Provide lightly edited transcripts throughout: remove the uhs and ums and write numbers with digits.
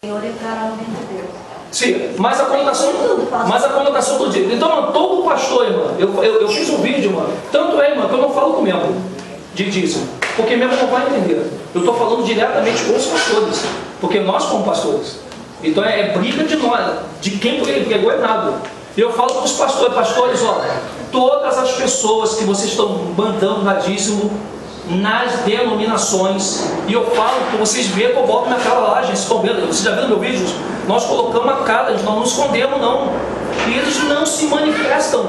Senhor entrar no reino de Deus. Sim, mas a conotação do dia. Então, todo pastor, irmã, eu fiz um vídeo, irmã. Tanto é, irmã, que eu não falo com membro de dízimo, porque membro não vai entender. Eu estou falando diretamente com os pastores, porque nós somos pastores. Então é briga de nós, de quem pregou é nada. Eu falo para os pastores, ó, todas as pessoas que vocês estão mandando na dízimo, nas denominações, e eu falo que vocês veem que eu boto minha cara lá, gente, estão vendo, vocês já viram meu vídeo? Nós colocamos a cara, nós não escondemos não, e eles não se manifestam.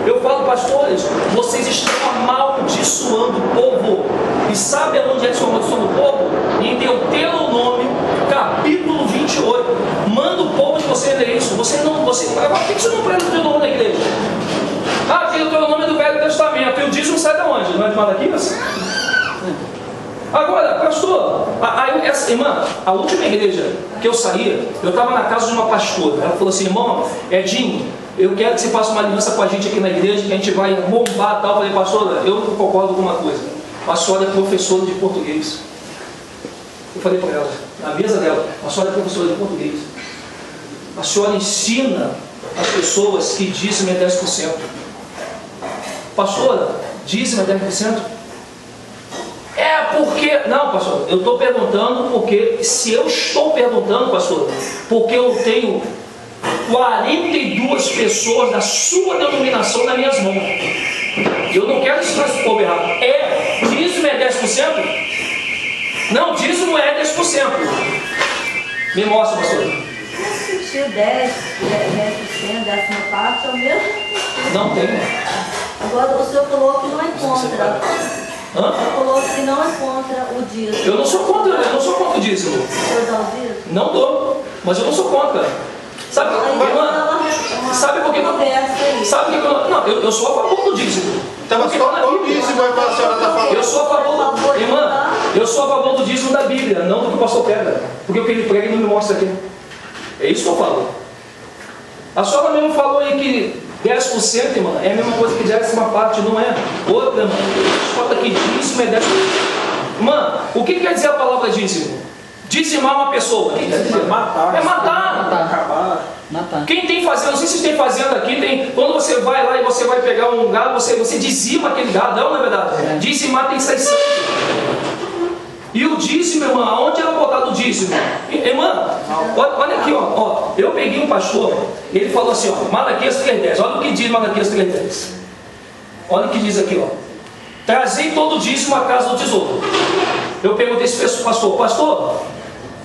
Eu falo, pastores, vocês estão amaldiçoando o povo, e sabe onde é que estão amaldiçoando o povo? Em Deuteronômio, capítulo 28, manda o povo de você ler isso. Por que você não prega o Deuteronômio na igreja? Ah, tem o Deuteronômio do Velho Testamento, e o dízimo sai de onde? Não é de Malaquias? Agora, pastor, essa irmã, a última igreja que eu saía, eu estava na casa de uma pastora. Ela falou assim: irmão, Edinho, eu quero que você faça uma aliança com a gente aqui na igreja, que a gente vai bombar e tal. Eu falei: pastora, eu não concordo com uma coisa. A senhora é professora de português. Eu falei para ela, na mesa dela: a senhora é professora de português. A senhora ensina as pessoas que dízimo é 10%. Pastora, dízimo é 10%? É porque... Não, pastor, eu estou perguntando porque... Se eu estou perguntando, pastor, porque eu tenho 42 pessoas da sua denominação nas minhas mãos. Eu não quero ensinar esse povo errado. Dízimo é 10%? Não, dízimo é 10%. Me mostra, pastor. Se 10%, 10%, 10ª parte, é o mesmo. Não tem. Agora, o senhor falou que não é contra. Hã? Você falou que não é contra o dízimo. Eu não sou contra o dízimo. O senhor dá o dízimo? Não dou, mas eu não sou contra. Sabe, irmã? Sabe por que não? Sabe por que eu não? Eu sou a favor do dízimo. Então, mas qual o dízimo é que a senhora está falando? Eu sou a favor, irmã, eu sou a favor do dízimo da Bíblia, não do que o pastor prega. Porque o que ele prega ele não me mostra aqui. É isso que eu falo. A senhora mesmo falou aí que 10%, irmã, é a mesma coisa que 10ª parte, não é? Outra, irmã, falta que dízimo é 10%. Irmã, o que quer dizer a palavra dízimo? Dizimar uma pessoa. O que quer dizer? Matar. É matar. Acabar. Matar. Quem tem fazenda, não sei se vocês têm fazenda aqui, quando você vai lá e você vai pegar um gado, você dizima aquele gado, não é verdade? Dizimar tem que sair sangue. E o dízimo, irmã, onde era botado o dízimo? Irmã, olha aqui, ó, eu peguei um pastor, ele falou assim, ó, Malaquias 3:10, olha o que diz Malaquias 3:10. Olha o que diz aqui, ó. Trazei todo o dízimo à casa do tesouro. Eu perguntei esse pastor,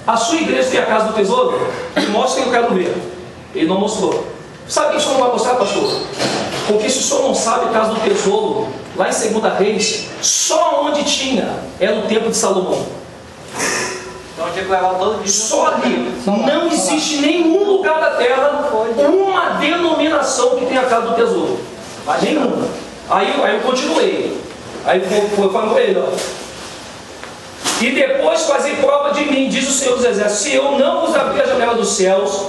a sua igreja tem a casa do tesouro? Me mostra que eu quero ver. Ele não mostrou. Sabe o que o senhor não vai mostrar, pastor? Porque se o senhor não sabe a casa do tesouro, lá em 2 Reis, só onde tinha era o templo de Salomão. Então tinha que levar todo dia. Só ali. Não existe nenhum lugar da terra uma denominação que tenha a casa do tesouro. Nenhuma. Aí eu continuei. Aí foi com ele, ó. E depois fazei prova de mim, diz o Senhor dos Exércitos, se eu não vos abrir a janela dos céus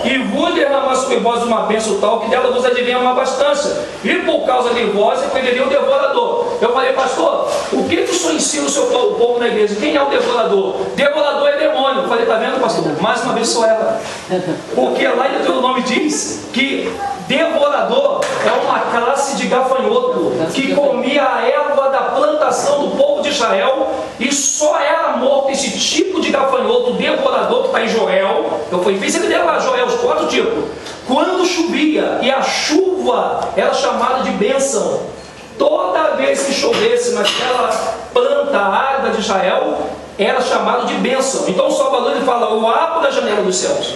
e vos derramar sobre vós uma bênção tal, que dela vos advinha uma abastança, e por causa de vós prenderia o devorador. Eu falei: pastor, o que o senhor ensina o povo na igreja? Quem é o devorador? Devorador é demônio. Eu falei: tá vendo, pastor? Mais uma vez sou ela. Porque lá em Deuteronômio diz que devorador é uma classe de gafanhoto que comia a erva da plantação do povo de Israel, e só era morto esse tipo de gafanhoto devorador que está em Joel. Eu fiz ele dela lá, Joel, os 4 tipos. Quando chovia, e a chuva era chamada de bênção, toda vez que chovesse naquela planta árida de Israel, era chamado de bênção. Então o Salvador ele fala: eu abro da janela dos céus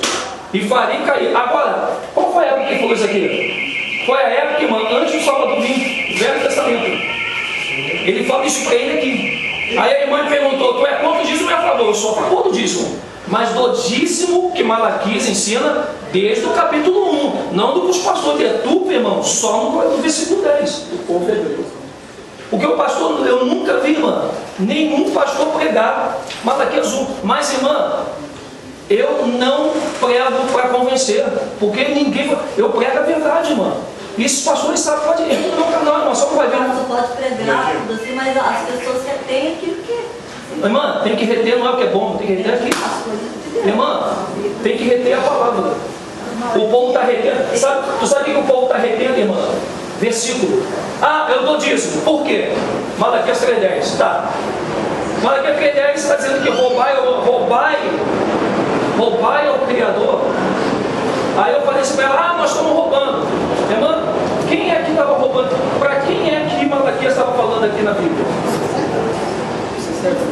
e farei cair. Agora, qual foi a época que ele falou isso aqui? Foi a época, irmã, antes do Salvador vir, Velho Testamento. Ele fala isso para ele aqui. Aí a irmã perguntou: tu é contra o dízimo ou é a favor? Eu sou a favor do dízimo, mas do dízimo que Malaquias ensina desde o capítulo 1, não do que os pastores detupam, irmão, só no versículo 10. O que o pastor, eu nunca vi, irmã, nenhum pastor pregar Malaquias 1. Mas, irmã, eu não prego para convencer, porque ninguém. Eu prego a verdade, irmã. E esses pastores sabem, pode ir no meu canal, irmã, só que vai ver. Você pode pregar tudo assim, mas as pessoas retêm aquilo que. Irmã, tem que reter, não é o que é bom, tem que reter aqui. As coisas de Deus. Irmã, tem que reter a palavra. O povo está retendo. Tu sabe o que o povo está retendo, irmã? Versículo. Ah, eu dou dízimo. Por quê? Malaquias 3:10. Tá. Malaquias 3:10 está dizendo que roubai ao Criador. Aí eu falei assim para ela, nós estamos roubando. Irmã, quem é que estava roubando? Para quem é que Malaquias estava falando aqui na Bíblia?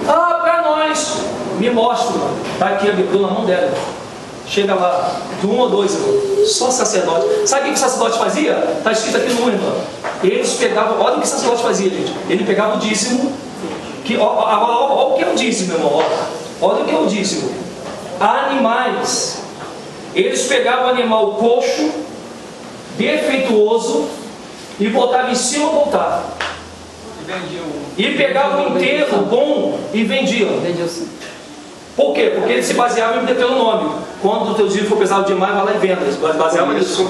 Para nós. Me mostra, está aqui a Bíblia na mão dela. Chega lá, de 1 ou 2, irmão. Só sacerdote. Sabe o que o sacerdote fazia? Está escrito aqui no 1, irmão. Eles pegavam, olha o que o sacerdote fazia, gente. Ele pegava o dízimo. Olha o que é o dízimo, irmão. Olha o que é o dízimo. Animais. Eles pegavam o animal coxo, defeituoso, e botavam em cima do altar. E pegavam o inteiro bom e vendiam. Por quê? Porque eles se baseavam em Deuteronômio. Quando o teu dízimo for pesado demais, vai lá e venda. Eles baseavam nisso.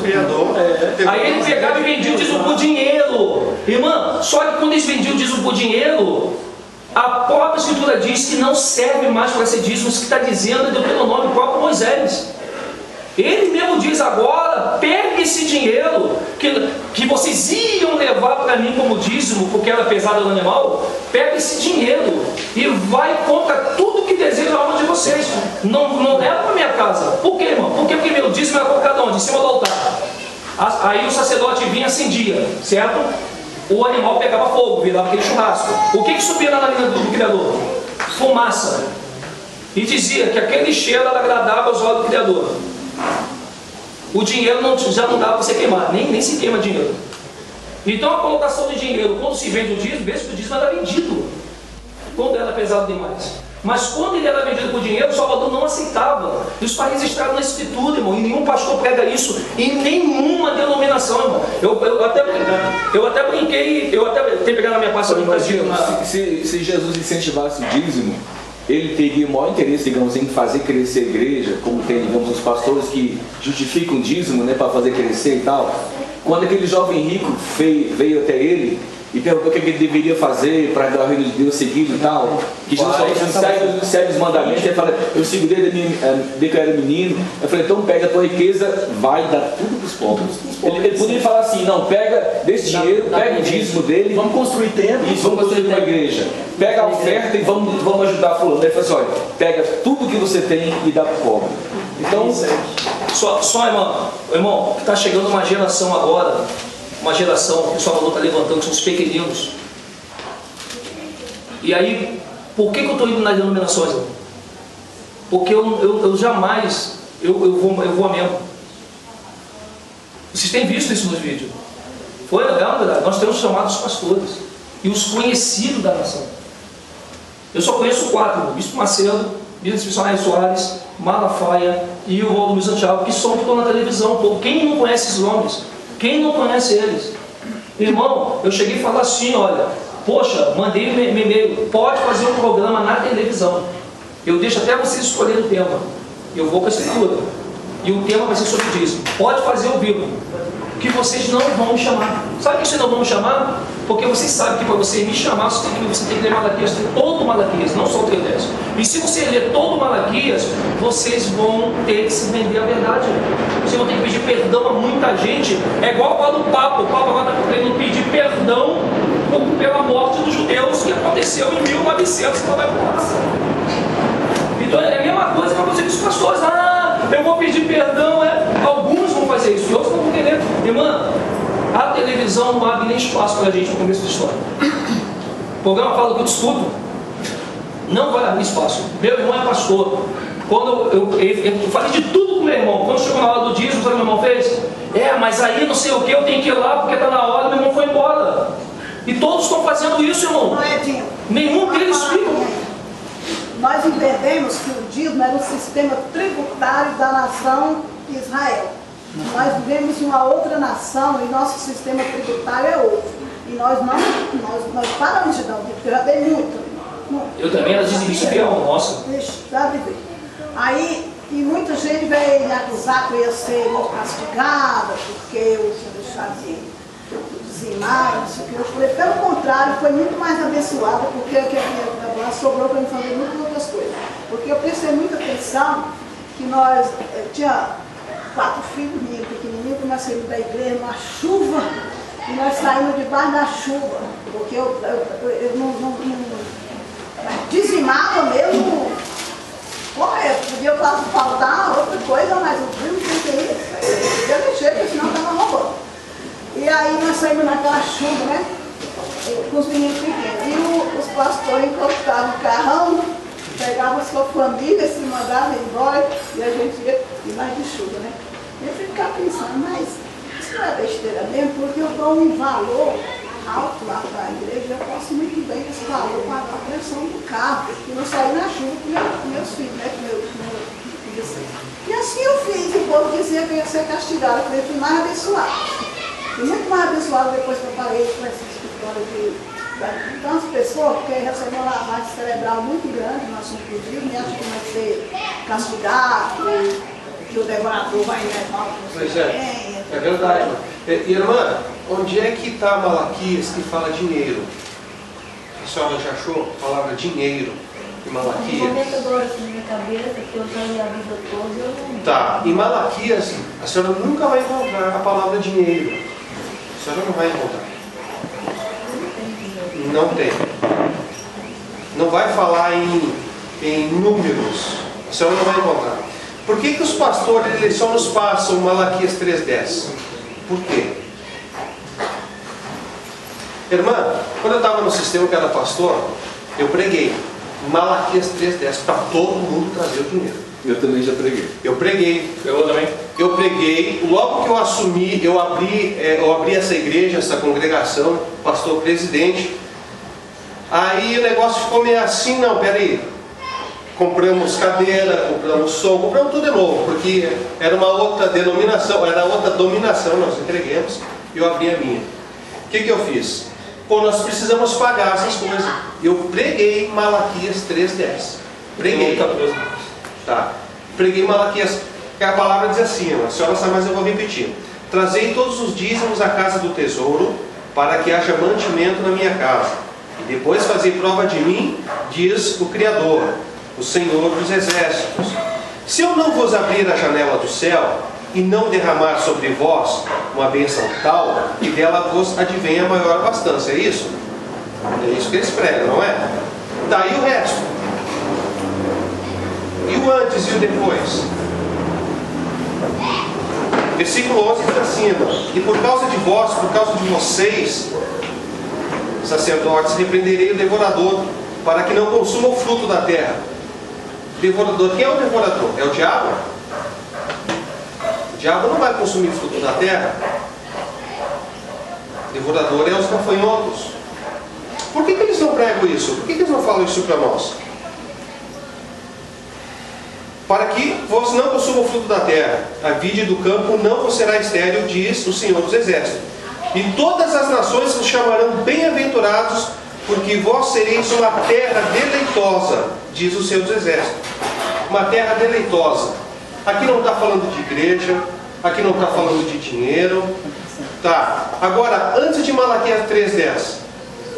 Aí ele pegava e vendia o dízimo por dinheiro. Irmã, só que quando eles vendiam o dízimo por dinheiro, a própria Escritura diz que não serve mais para ser dízimo. Isso que está dizendo é Deuteronômio, o próprio Moisés. Ele mesmo diz agora, pegue esse dinheiro que vocês iam levar para mim como dízimo, porque era pesado no animal, pega esse dinheiro e vai e compra tudo que deseja a alma de vocês. Não leva para minha casa. Por quê, irmão? Porque meu dízimo era colocado onde? Em cima do altar. Aí o sacerdote vinha e acendia, certo? O animal pegava fogo, virava aquele churrasco. O que subia na narina do Criador? Fumaça. E dizia que aquele cheiro era agradável aos olhos do Criador. O dinheiro já não dá para você queimar, nem se queima dinheiro. Então a colocação de dinheiro, quando se vende o dízimo, veja que o dízimo era vendido, quando era pesado demais. Mas quando ele era vendido por dinheiro, o Salvador não aceitava. Isso está registrado na Escritura, irmão. E nenhum pastor prega isso em nenhuma denominação, irmão. Eu até brinquei, tenho pegado na minha pasta do Brasil. Se Jesus incentivasse o dízimo, ele teria o maior interesse, digamos, em fazer crescer a igreja, como tem, digamos, os pastores que justificam o dízimo, né, para fazer crescer e tal. Quando aquele jovem rico veio até ele e perguntou o que ele deveria fazer para dar o reino de Deus seguido e tal, que Jesus falou assim, segue os mandamentos, ele fala, eu sigo desde que eu era menino. Eu falei, então pega a tua riqueza, vai dar tudo para os pobres. Ele poderia falar assim, não, pega desse dinheiro, pega o dízimo dele, vamos construir templos, vamos construir uma igreja, pega a oferta e vamos ajudar fulano. Ele falou assim, olha, pega tudo que você tem e dá para o pobre. Então, só irmão, está chegando uma geração agora, uma geração que o Salvador está levantando, são os pequeninos. E aí, por que eu estou indo nas denominações, irmão? Porque eu jamais, eu vou a mesmo. Vocês têm visto isso nos vídeos. É uma verdade. Nós temos chamados pastores e os conhecidos da nação. Eu só conheço 4, o Bispo Macedo, Bispo Missionário Soares, Malafaia e o Valdomiro Santiago, que estão na televisão. Quem não conhece esses nomes? Quem não conhece eles? Irmão, eu cheguei a falar assim, olha, poxa, mandei um e-mail, pode fazer um programa na televisão. Eu deixo até vocês escolherem o tema. Eu vou com a Escritura. E o tema vai ser sobre dízimo. Pode fazer o vivo. Que vocês não vão me chamar. Sabe por que vocês não vão me chamar? Porque vocês sabem que para você me chamar, você tem que ler Malaquias, todo Malaquias, não só o 3:10. E se você ler todo Malaquias, vocês vão ter que se render à verdade. Vocês vão ter que pedir perdão a muita gente. É igual para o Papa. O Papa agora está querendo pedir perdão pela morte dos judeus que aconteceu em 1900. Então é a mesma coisa que você disse, pastores. Eu vou pedir perdão. Alguns vão fazer isso, e outros não vão querer. Irmã, a televisão não abre nem espaço para a gente no começo da história. O programa fala que eu discuto, não vai abrir espaço. Meu irmão é pastor. Quando eu falei de tudo com meu irmão, quando chegou na hora do dízimo, sabe o que meu irmão fez? Mas aí não sei o que, eu tenho que ir lá porque está na hora, meu irmão foi embora. E todos estão fazendo isso, irmão. Nenhum deles fica. Nós entendemos que o dízimo era um sistema tributário da nação Israel. Nós vivemos em uma outra nação e nosso sistema tributário é outro. E nós paramos de dar o dízimo, porque eu já dei multa. Eu também era dizimista fiel, nossa. Já vivi. Aí, e muita gente veio me acusar que eu ia ser muito castigada, porque eu tinha deixado de dizimar, isso que eu falei. Pelo contrário, foi muito mais abençoada, porque o que a minha sobrou para me fazer muitas outras coisas. Porque eu prestei muita atenção que nós tinha 4 filhos meus pequenininhos, que nós saímos da igreja numa chuva, e nós saímos debaixo da chuva, porque eu não dizimava mesmo. Podia faltar outra coisa, mas o primo tem que ir, podia mexer, porque senão estava roubando. E aí nós saímos naquela chuva, né? Com os meninos pequenos. E os pastores encostavam o carrão, pegavam a sua família, se mandavam embora, e a gente ia debaixo de chuva, né? E eu ficava pensando, mas isso não é besteira mesmo, porque eu dou um valor alto lá para a igreja, eu posso muito bem esse valor pagar a pressão do carro, e não sair na chuva com meus filhos, né? E assim eu fiz, e o povo dizia que eu ia ser castigado, eu falei, fui mais abençoado. Fui muito mais abençoado depois que eu parei com essa escritório de tantas pessoas, porque recebeu uma lavagem cerebral muito grande no assunto do Rio, e acho que vai ser castigado, que o devorador vai levar o que Pois você é, tem. é verdade. Irmã, onde é que está Malaquias que fala dinheiro? A senhora já achou a palavra dinheiro em No Malaquias? momento agora assim, na minha cabeça, que eu já li a vida toda, eu não... Tá, em Malaquias a senhora nunca vai encontrar a palavra dinheiro. A senhora não vai encontrar. Não tem. Não vai falar em números. A senhora não vai encontrar. Por que os pastores eles só nos passam Malaquias 3,10? Por quê? Irmã, quando eu estava no sistema que era pastor, eu preguei Malaquias 3,10 para todo mundo trazer o dinheiro. Eu também já preguei. Eu preguei. Eu também. Eu preguei, logo que eu assumi, eu abri essa igreja, essa congregação, pastor presidente. Aí o negócio ficou meio assim, não, peraí. Compramos cadeira, compramos som, compramos tudo de novo, porque era uma outra denominação, era outra dominação, nós entreguemos, e eu abri a minha. O que eu fiz? Pô, nós precisamos pagar essas coisas. Eu preguei Malaquias 3,10. Preguei. Tá. Preguei Malaquias, que a palavra diz assim, a senhora sabe, mas eu vou repetir. Trazei todos os dízimos à casa do tesouro, para que haja mantimento na minha casa. E depois fazei prova de mim, diz o Criador, o Senhor dos Exércitos. Se eu não vos abrir a janela do céu, e não derramar sobre vós uma bênção tal, que dela vos advenha maior abastança. É isso? É isso que eles pregam, não é? Daí o resto. E o antes e o depois? Versículo 11 diz assim: e por causa de vós, por causa de vocês, sacerdotes, repreenderei o devorador, para que não consuma o fruto da terra. Devorador, quem é o devorador? É o diabo? O diabo não vai consumir o fruto da terra. O devorador é os gafanhotos. Por que eles não pregam isso? Por que eles não falam isso para nós? Para que vós não consumam o fruto da terra, a vide do campo não vos será estéril, diz o Senhor dos Exércitos. E todas as nações vos chamarão bem-aventurados, porque vós sereis uma terra deleitosa, diz o Senhor dos Exércitos. Uma terra deleitosa. Aqui não está falando de igreja, aqui não está falando de dinheiro. Tá. Agora, antes de Malaquias 3,10,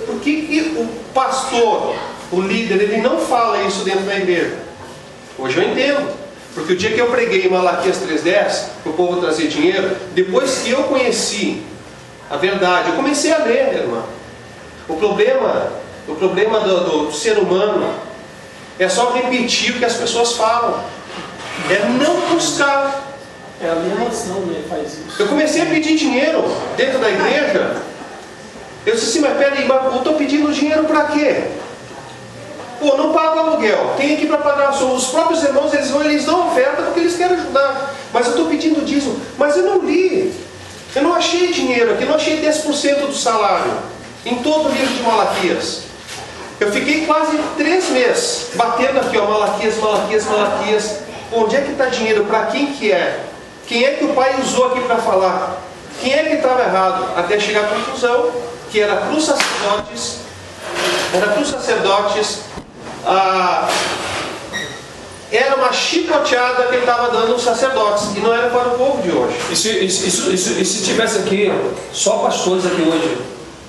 por que o pastor, o líder, ele não fala isso dentro da igreja? Hoje eu entendo. Porque o dia que eu preguei em Malaquias 3,10, que o povo trazia dinheiro, depois que eu conheci a verdade, eu comecei a ler, irmã. O problema do ser humano é só repetir o que as pessoas falam. É não buscar. É a alienação, né? Faz isso. Eu comecei a pedir dinheiro dentro da igreja. Eu disse assim, mas peraí, eu estou pedindo dinheiro para quê? Pô, não pago aluguel, tem aqui para pagar. Os próprios irmãos, eles dão oferta porque eles querem ajudar. Mas eu estou pedindo dízimo. Mas eu não li. Eu não achei dinheiro aqui, não achei 10% do salário. Em todo o livro de Malaquias. Eu fiquei quase 3 meses batendo aqui, ó, Malaquias. Onde é que está dinheiro? Para quem que é? Quem é que o pai usou aqui para falar? Quem é que estava errado? Até chegar à conclusão que era para os sacerdotes. Era uma chicoteada que ele estava dando aos sacerdotes. E não era para o povo de hoje. E se tivesse aqui só pastores aqui hoje?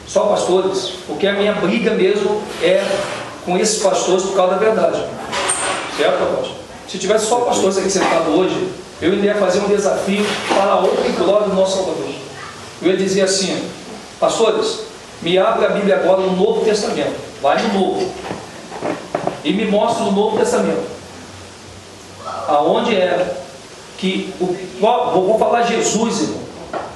Só pastores, porque a minha briga mesmo é com esses pastores por causa da verdade. Certo, apóstolo? Se tivesse só pastores aqui sentados hoje, eu iria fazer um desafio para a honra e glória do nosso Salvador. Eu ia dizer assim: pastores, me abra a Bíblia agora no Novo Testamento. Vai no Novo. E me mostra o Novo Testamento. Aonde é que... Vou falar Jesus, irmão,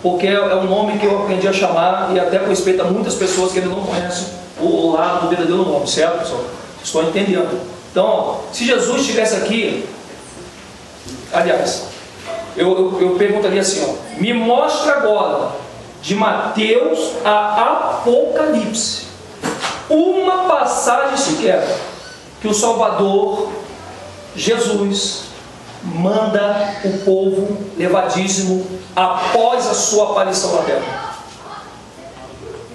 porque é o nome que eu aprendi a chamar, e até com respeito a muitas pessoas que ele não conhecem o lado do verdadeiro nome, certo, pessoal? Estou entendendo. Então, ó, se Jesus estivesse aqui, aliás, eu perguntaria assim, ó, me mostra agora, de Mateus a Apocalipse, uma passagem sequer que o Salvador, Jesus, manda o povo levar dízimo após a sua aparição na terra.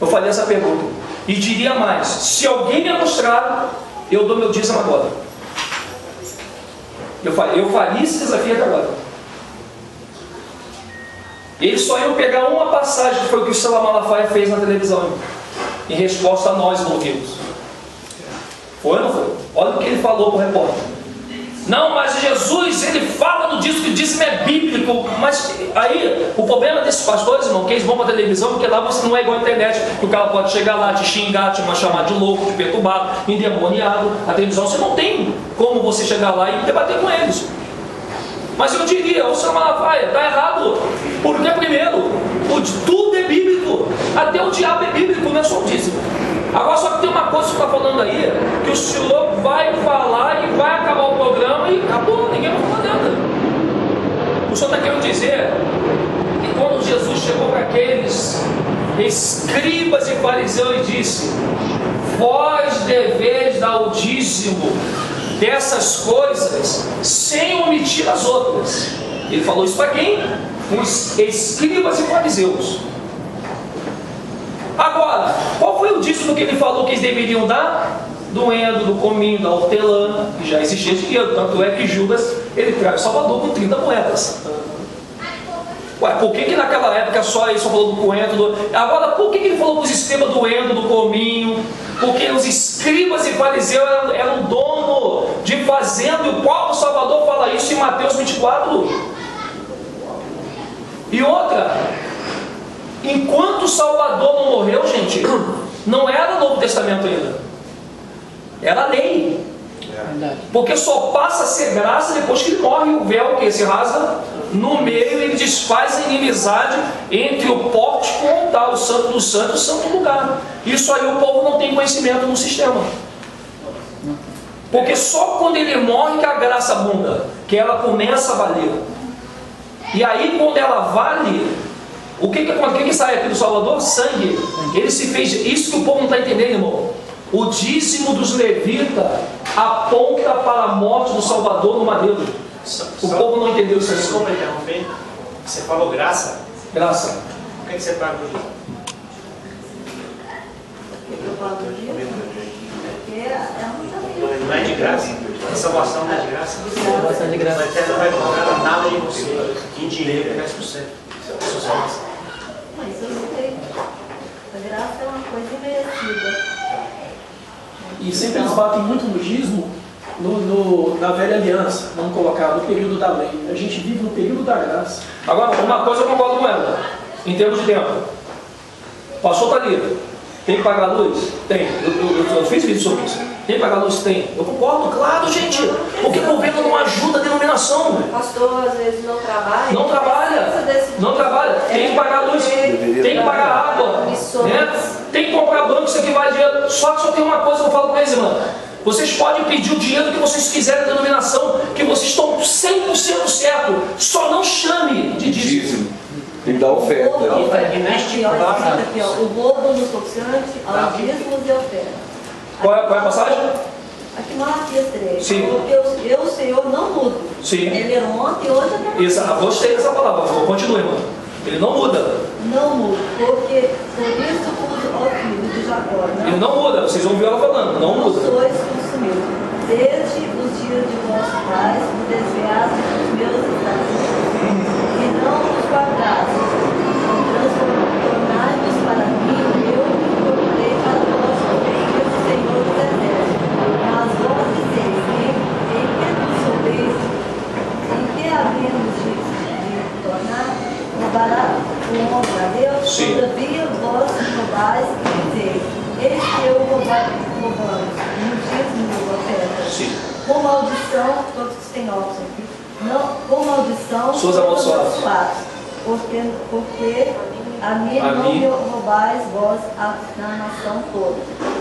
Eu faria essa pergunta e diria mais: se alguém me mostrar, eu dou meu dízimo agora. Eu faria esse desafio até agora. Eles só iam pegar uma passagem, que foi o que o Salah Malafaia fez na televisão, em resposta a nós loucos. Foi ou não foi? Olha o que ele falou para o repórter. Não, mas Jesus, ele fala no dízimo, que o dízimo é bíblico. Mas aí, o problema desses pastores, irmão, que eles vão para a televisão, porque lá você não é igual à internet, que o cara pode chegar lá, te xingar, te chamar de louco, de perturbado, endemoniado. A televisão, você não tem como você chegar lá e debater com eles. Mas eu diria, o senhor Malafaia, está errado. Porque primeiro, tudo é bíblico. Até o diabo é bíblico, não é só o dízimo. Agora só que tem uma coisa que você está falando aí, que o senhor vai falar e vai acabar o programa e acabou, ninguém vai falar nada. O senhor está querendo dizer que quando Jesus chegou para aqueles escribas e fariseus e disse: vós deveis dar o dízimo dessas coisas sem omitir as outras. Ele falou isso para quem? Os escribas e fariseus. Agora, qual foi o dízimo que ele falou que eles deveriam dar? Do endo, do cominho, da hortelã, que já existia dinheiro. Tanto é que Judas, ele traz o Salvador com 30 moedas. Ué, por que naquela época só ele só falou do coentro? Agora, por que ele falou para os escribas do endo, do cominho? Porque os escribas e fariseus eram dono de fazenda, e o próprio Salvador fala isso em Mateus 24. E outra, enquanto o Salvador não morreu, gente, não era Novo Testamento ainda, era lei. Porque só passa a ser graça depois que ele morre. O véu que se rasga no meio, ele desfaz a inimizade entre o pórtico e o altar, o santo do santo e o santo lugar. Isso aí o povo não tem conhecimento no sistema. Porque só quando ele morre que a graça abunda, que ela começa a valer. E aí quando ela vale, o que sai aqui do Salvador? Sangue. Ele se fez, isso que o povo não está entendendo, irmão. O dízimo dos levitas aponta para a morte do Salvador no madeiro. O povo não entendeu isso. Desculpa interromper. Você falou graça? Graça. O que você paga por isso? Eu falo do dízimo, porque Não é de graça? A salvação não é de graça? Salvação de graça. Mas não vai cobrar nada de você. Em dinheiro, 10%. Sua salvação. Mas eu não sei. A graça é uma coisa imerecida. E sempre eles batem muito no dízimo na velha aliança, vamos colocar, no período da lei. A gente vive no período da graça. Agora, uma coisa eu concordo com ela, em termos de tempo. Pastor está ali, tem que pagar a luz? Tem. Eu fiz vídeo sobre isso. Tem que pagar a luz? Tem. Eu concordo, claro, gente. Porque o governo não ajuda a denominação. O pastor às vezes não trabalha. Não trabalha. Não trabalha. Tem que pagar a luz. Tem que pagar a água. Né? Tem que comprar banco, isso aqui vale dinheiro. Só que só tem uma coisa que eu falo com eles, irmão. Vocês podem pedir o dinheiro que vocês quiserem da denominação, que vocês estão 100% certo. Só não chame de dízimo. Tem que dar oferta. O roubo no tocante aos dízimos e ofertas. Qual é a passagem? Aqui Malaquias 3. Sim. Porque eu, Senhor, não mudo. Sim. Ele era ontem, hoje até Isso, gostei dessa palavra. Continue, irmão. Ele não muda. não mudo. Porque por isso pus ao filho de Jacó. Ele não muda. Vocês ouviram ela falando. Não muda. Sois consumidos. Desde os dias de vossos pais, vos desviastes dos meus estatutos e não os guardastes. Tornai-vos para mim, eu me incorporei para vós, diz o Senhor dos Exércitos. Mas vós dizeis, em que nos sobeis Sim. Todavia vós roubais e dizeis, eis que eu roubamos no dízimo da oferta. Sim. Com maldição, todos que têm óculos aqui, não, com maldição, Sois todos amaldiçoados. amaldiçoados, porque a mim não me roubais vós na nação toda.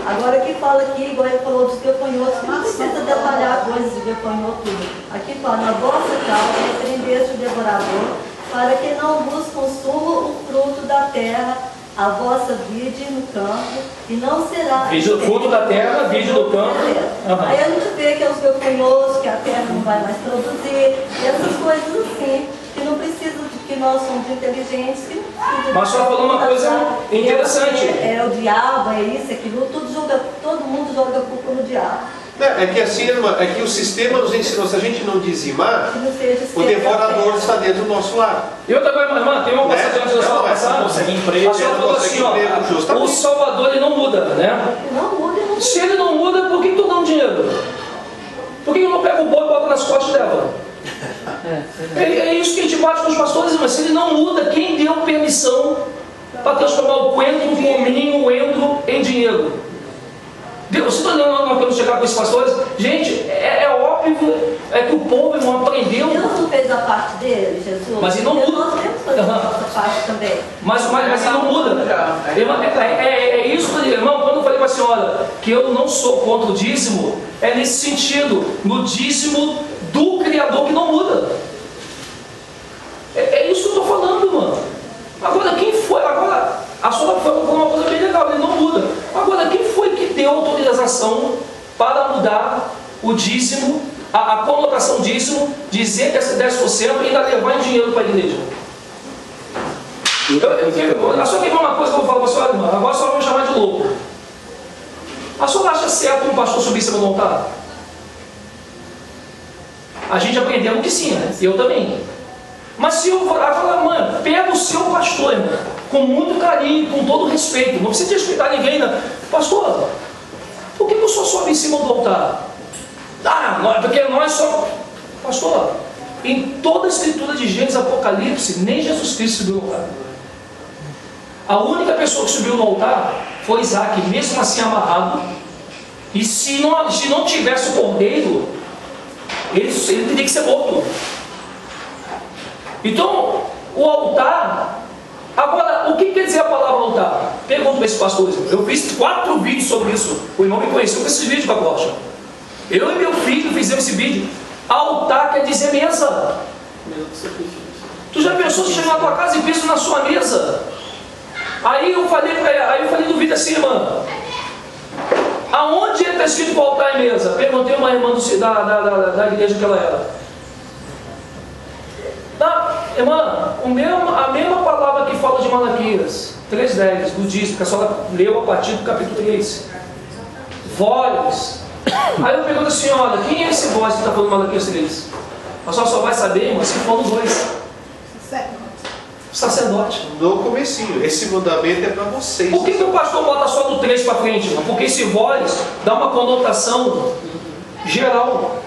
Agora aqui fala aqui, igual ele falou dos gafanhotos, não precisa detalhar coisas de gafanhoto tudo. Aqui fala, na vossa causa repreendeste o devorador, para que não vos consuma o fruto da terra, a vossa vide no campo, e não será... Vide o fruto da terra, vide do campo. Uhum. Aí a gente vê que é os gafanhotos, que a terra não vai mais produzir, e essas coisas assim, que não precisam de que nós somos inteligentes, que não precisam. Mas só falou uma coisa interessante. É o diabo, é isso, é aquilo, todo mundo joga a culpa no diabo. É que assim, irmã, é que o sistema nos ensinou, se a gente não dizimar, Que não seja o devorador está dentro do nosso lar. E outra coisa, irmã, tem uma passagem antes da sua passada. consegue emprego, A senhora falou assim, ó, justamente. o Salvador ele não muda, né? Não muda, não muda. Se ele não muda, por que tu dá um dinheiro? Por que eu não pego o boi e boto nas costas dela? É isso que a gente bate com os pastores, mas se ele não muda, quem deu permissão para transformar o coentro, o cominho, o endro em dinheiro? Deus, se nós não queremos chegar com esses pastores, gente, é óbvio que o povo, irmão, aprendeu. Deus não fez a parte dele, Jesus. Mas ele não muda. Nós temos que fazer a nossa parte também. Mas ele não muda. Irmão, é isso, irmão, quando eu falei para a senhora que eu não sou contra o dízimo, é nesse sentido, no dízimo do Criador que não muda. É isso que eu estou falando, irmão. Agora, quem foi? Agora, a senhora falou uma coisa bem legal, ele não muda. Agora, quem foi que deu autorização para mudar o dízimo, a colocação dízimo, dizer que esse 10% e ainda levar em dinheiro para a igreja? A senhora quer ver uma coisa que eu vou falar para a senhora, irmã? Agora a senhora vai me chamar de louco. A senhora acha certo um pastor subir em cima do altar? A gente aprendeu que sim, né? Eu também. Mas se eu falar, mãe, pega o seu pastor, irmão, com muito carinho, com todo respeito, não precisa respeitar ninguém, né? Pastor, por que o senhor sobe em cima do altar? Porque nós somos. Pastor, em toda a escritura de Gênesis e Apocalipse, nem Jesus Cristo subiu no altar. A única pessoa que subiu no altar foi Isaac, mesmo assim amarrado. E se não tivesse o cordeiro, ele teria que ser morto. Então, o altar. Agora, o que quer dizer a palavra altar? Pergunto para esses pastores. Eu fiz 4 vídeos sobre isso. O irmão me conheceu com esses vídeos, Bacocha. Eu e meu filho fizemos esse vídeo. Altar quer dizer mesa. Tu já pensou se chegar na tua casa e pensa na sua mesa? Aí eu falei no vídeo assim, irmã. Aonde está escrito para altar e mesa? Perguntei a uma irmã da igreja que ela era. Irmã, a mesma palavra que fala de Malaquias 3:10, do dízimo, que a senhora leu a partir do capítulo 3. Vós. Aí eu pergunto assim, olha, quem é esse vós que está falando de Malaquias 3? A senhora só vai saber, irmã, se for os dois. Sacerdote. No comecinho, esse mandamento é para vocês. Por que o pastor bota só do 3 para frente, irmão? Porque esse vós dá uma conotação geral.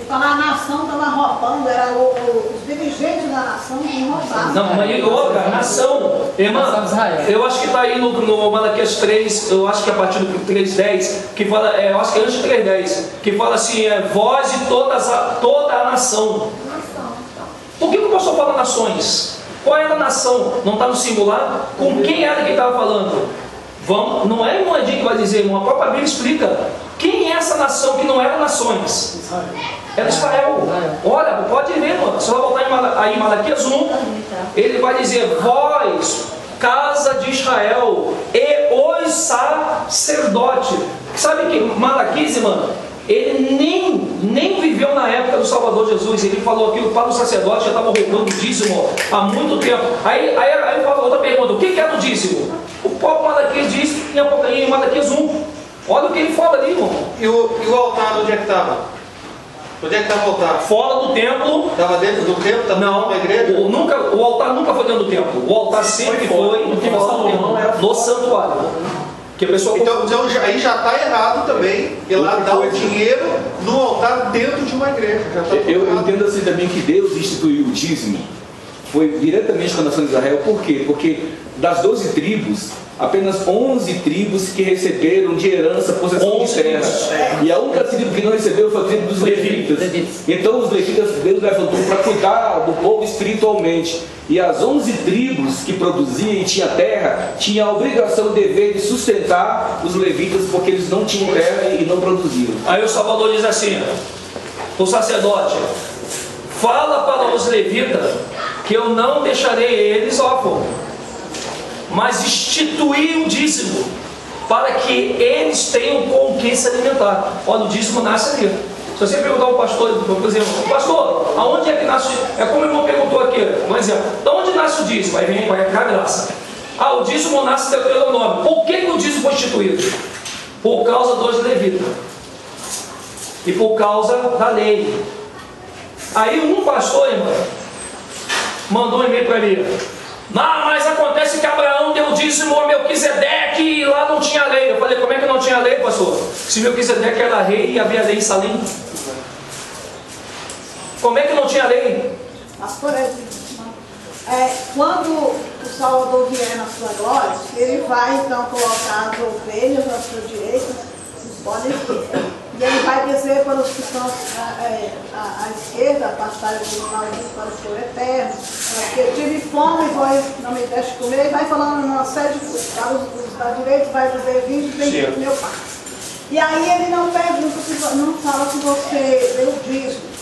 Falar a nação estava roubando, era os dirigentes da nação que roubavam. Não, mas outra, nação, irmã, eu acho que está aí no Malaquias 3, eu acho que é a partir do 3:10, que fala, eu acho que é antes do 3:10, que fala assim, vós e toda a nação. Por que o pastor fala nações? Qual era a nação? Não está no singular? Com quem era que estava falando? Não é uma dica que vai dizer, irmão, a própria Bíblia explica. Quem é essa nação que não era nações? Era Israel. Olha, pode ver, mano. Se você voltar aí em Malaquias 1, ele vai dizer, vós, casa de Israel, e os sacerdotes. Sabe que Malaquias, mano, ele nem viveu na época do Salvador Jesus. Ele falou aquilo para os sacerdotes, já estavam roubando o dízimo há muito tempo. Aí fala outra pergunta, o que é do dízimo? O próprio Malaquias diz em Malaquias 1. Olha o que ele fala ali, irmão. E o altar, onde é que estava? Onde é que estava o altar? Fora do templo. Estava dentro do templo? Estava Não, na igreja? o altar nunca foi dentro do templo. O altar sempre foi fora do templo, no santuário. Que a pessoa então aí já está errado também. E lá dá o dinheiro no altar dentro de uma igreja. Eu entendo assim também que Deus instituiu o dízimo. foi diretamente com a nação de Israel. Por quê? Porque das 12 tribos, apenas 11 tribos que receberam de herança possessão de terra. E a única tribo que não recebeu foi a tribo dos levitas. Então os levitas, Deus levantou para cuidar do povo espiritualmente. E as 11 tribos que produziam e tinha terra, tinham a obrigação, o dever de sustentar os levitas, porque eles não tinham terra e não produziam. Aí o Salvador diz assim, o sacerdote, fala para os levitas que eu não deixarei eles órfãos, mas instituir o dízimo, para que eles tenham com que se alimentar. Olha, o dízimo nasce ali. Se você perguntar ao pastor, por exemplo, pastor, aonde é que nasce? É como o irmão perguntou aqui, por exemplo, de onde nasce o dízimo? Aí vem a graça. Ah, o dízimo nasce do Deuteronômio. Por que o dízimo foi instituído? Por causa dos levitas e por causa da lei. Aí um pastor, irmão, mandou um e-mail para mim. Não, mas acontece que Abraão deu dízimo a Melquisedeque e lá não tinha lei. Eu falei, como é que não tinha lei, pastor? Se Melquisedeque era rei e havia lei em Salim. Como é que não tinha lei? Mas, por exemplo, quando o Salvador vier na sua glória, ele vai então colocar as ovelhas à sua direita, os podem ver. E ele vai dizer para os que estão à esquerda, pastarem do maldito para o seu eterno, porque eu tive fome e vós não me deste comer, e vai falando uma série de coisas. Para os da direita vai dizer, vinde, vem do meu pai. E aí ele não pergunta, não fala se você deu dízimo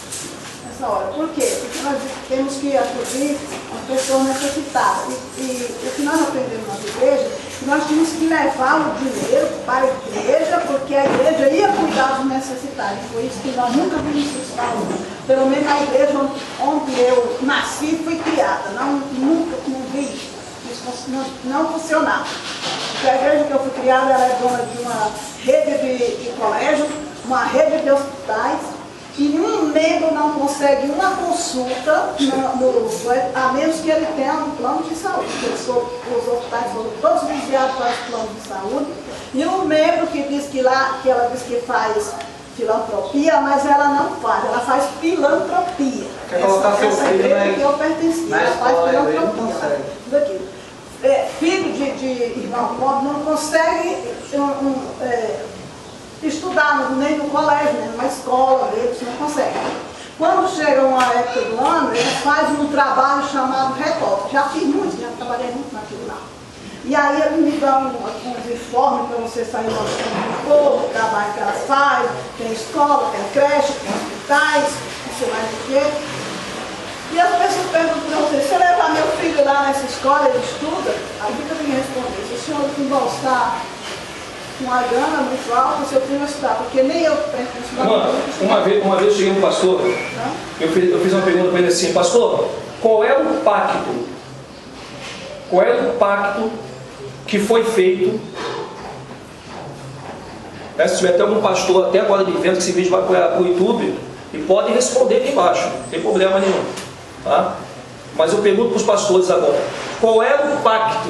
nessa hora. Por quê? Porque nós temos que acudir a pessoa necessitada. E o que nós aprendemos nas igrejas, que nós tínhamos que levar o dinheiro para a igreja, porque a igreja ia cuidar dos necessitados. Foi isso que nós nunca vimos isso falando. Pelo menos na igreja onde eu nasci e fui criada. Nunca vi isso. Isso não funcionava. Porque a igreja que eu fui criada, ela é dona de uma rede de colégio, uma rede de hospitais, e um membro não consegue uma consulta, a menos que ele tenha um plano de saúde. Os hospitais foram todos desviados para os planos de saúde. E um membro que diz que ela diz que faz filantropia, mas ela não faz, ela faz filantropia. Quer colocar seu essa filho igreja que eu pertencia, ela faz filantropia. Tudo aquilo. Filho de irmão pobre não consegue estudar nem no colégio, nem numa escola, eles não conseguem. Quando chega uma época do ano, eles fazem um trabalho chamado retorno. Já fiz muito, já trabalhei muito naquilo lá. E aí eles me dão uns informes para você sair mostrando um pouco, o trabalho que elas fazem, tem escola, tem creche, tem hospitais, não sei mais o quê. E as pessoas perguntam para você, se eu levar meu filho lá nessa escola, ele estuda? Aí fica me responder, se o senhor embolsar com uma grana muito alta, seu filho vai estudar, porque nem eu pertenço. Uma vez cheguei um pastor, eu fiz uma pergunta para ele assim, pastor, qual é o pacto? Qual é o pacto que foi feito? Se tiver até algum pastor até agora de vendo que esse vídeo vai para o YouTube, e pode responder aqui embaixo, não tem problema nenhum. Tá? Mas eu pergunto para os pastores agora, qual é o pacto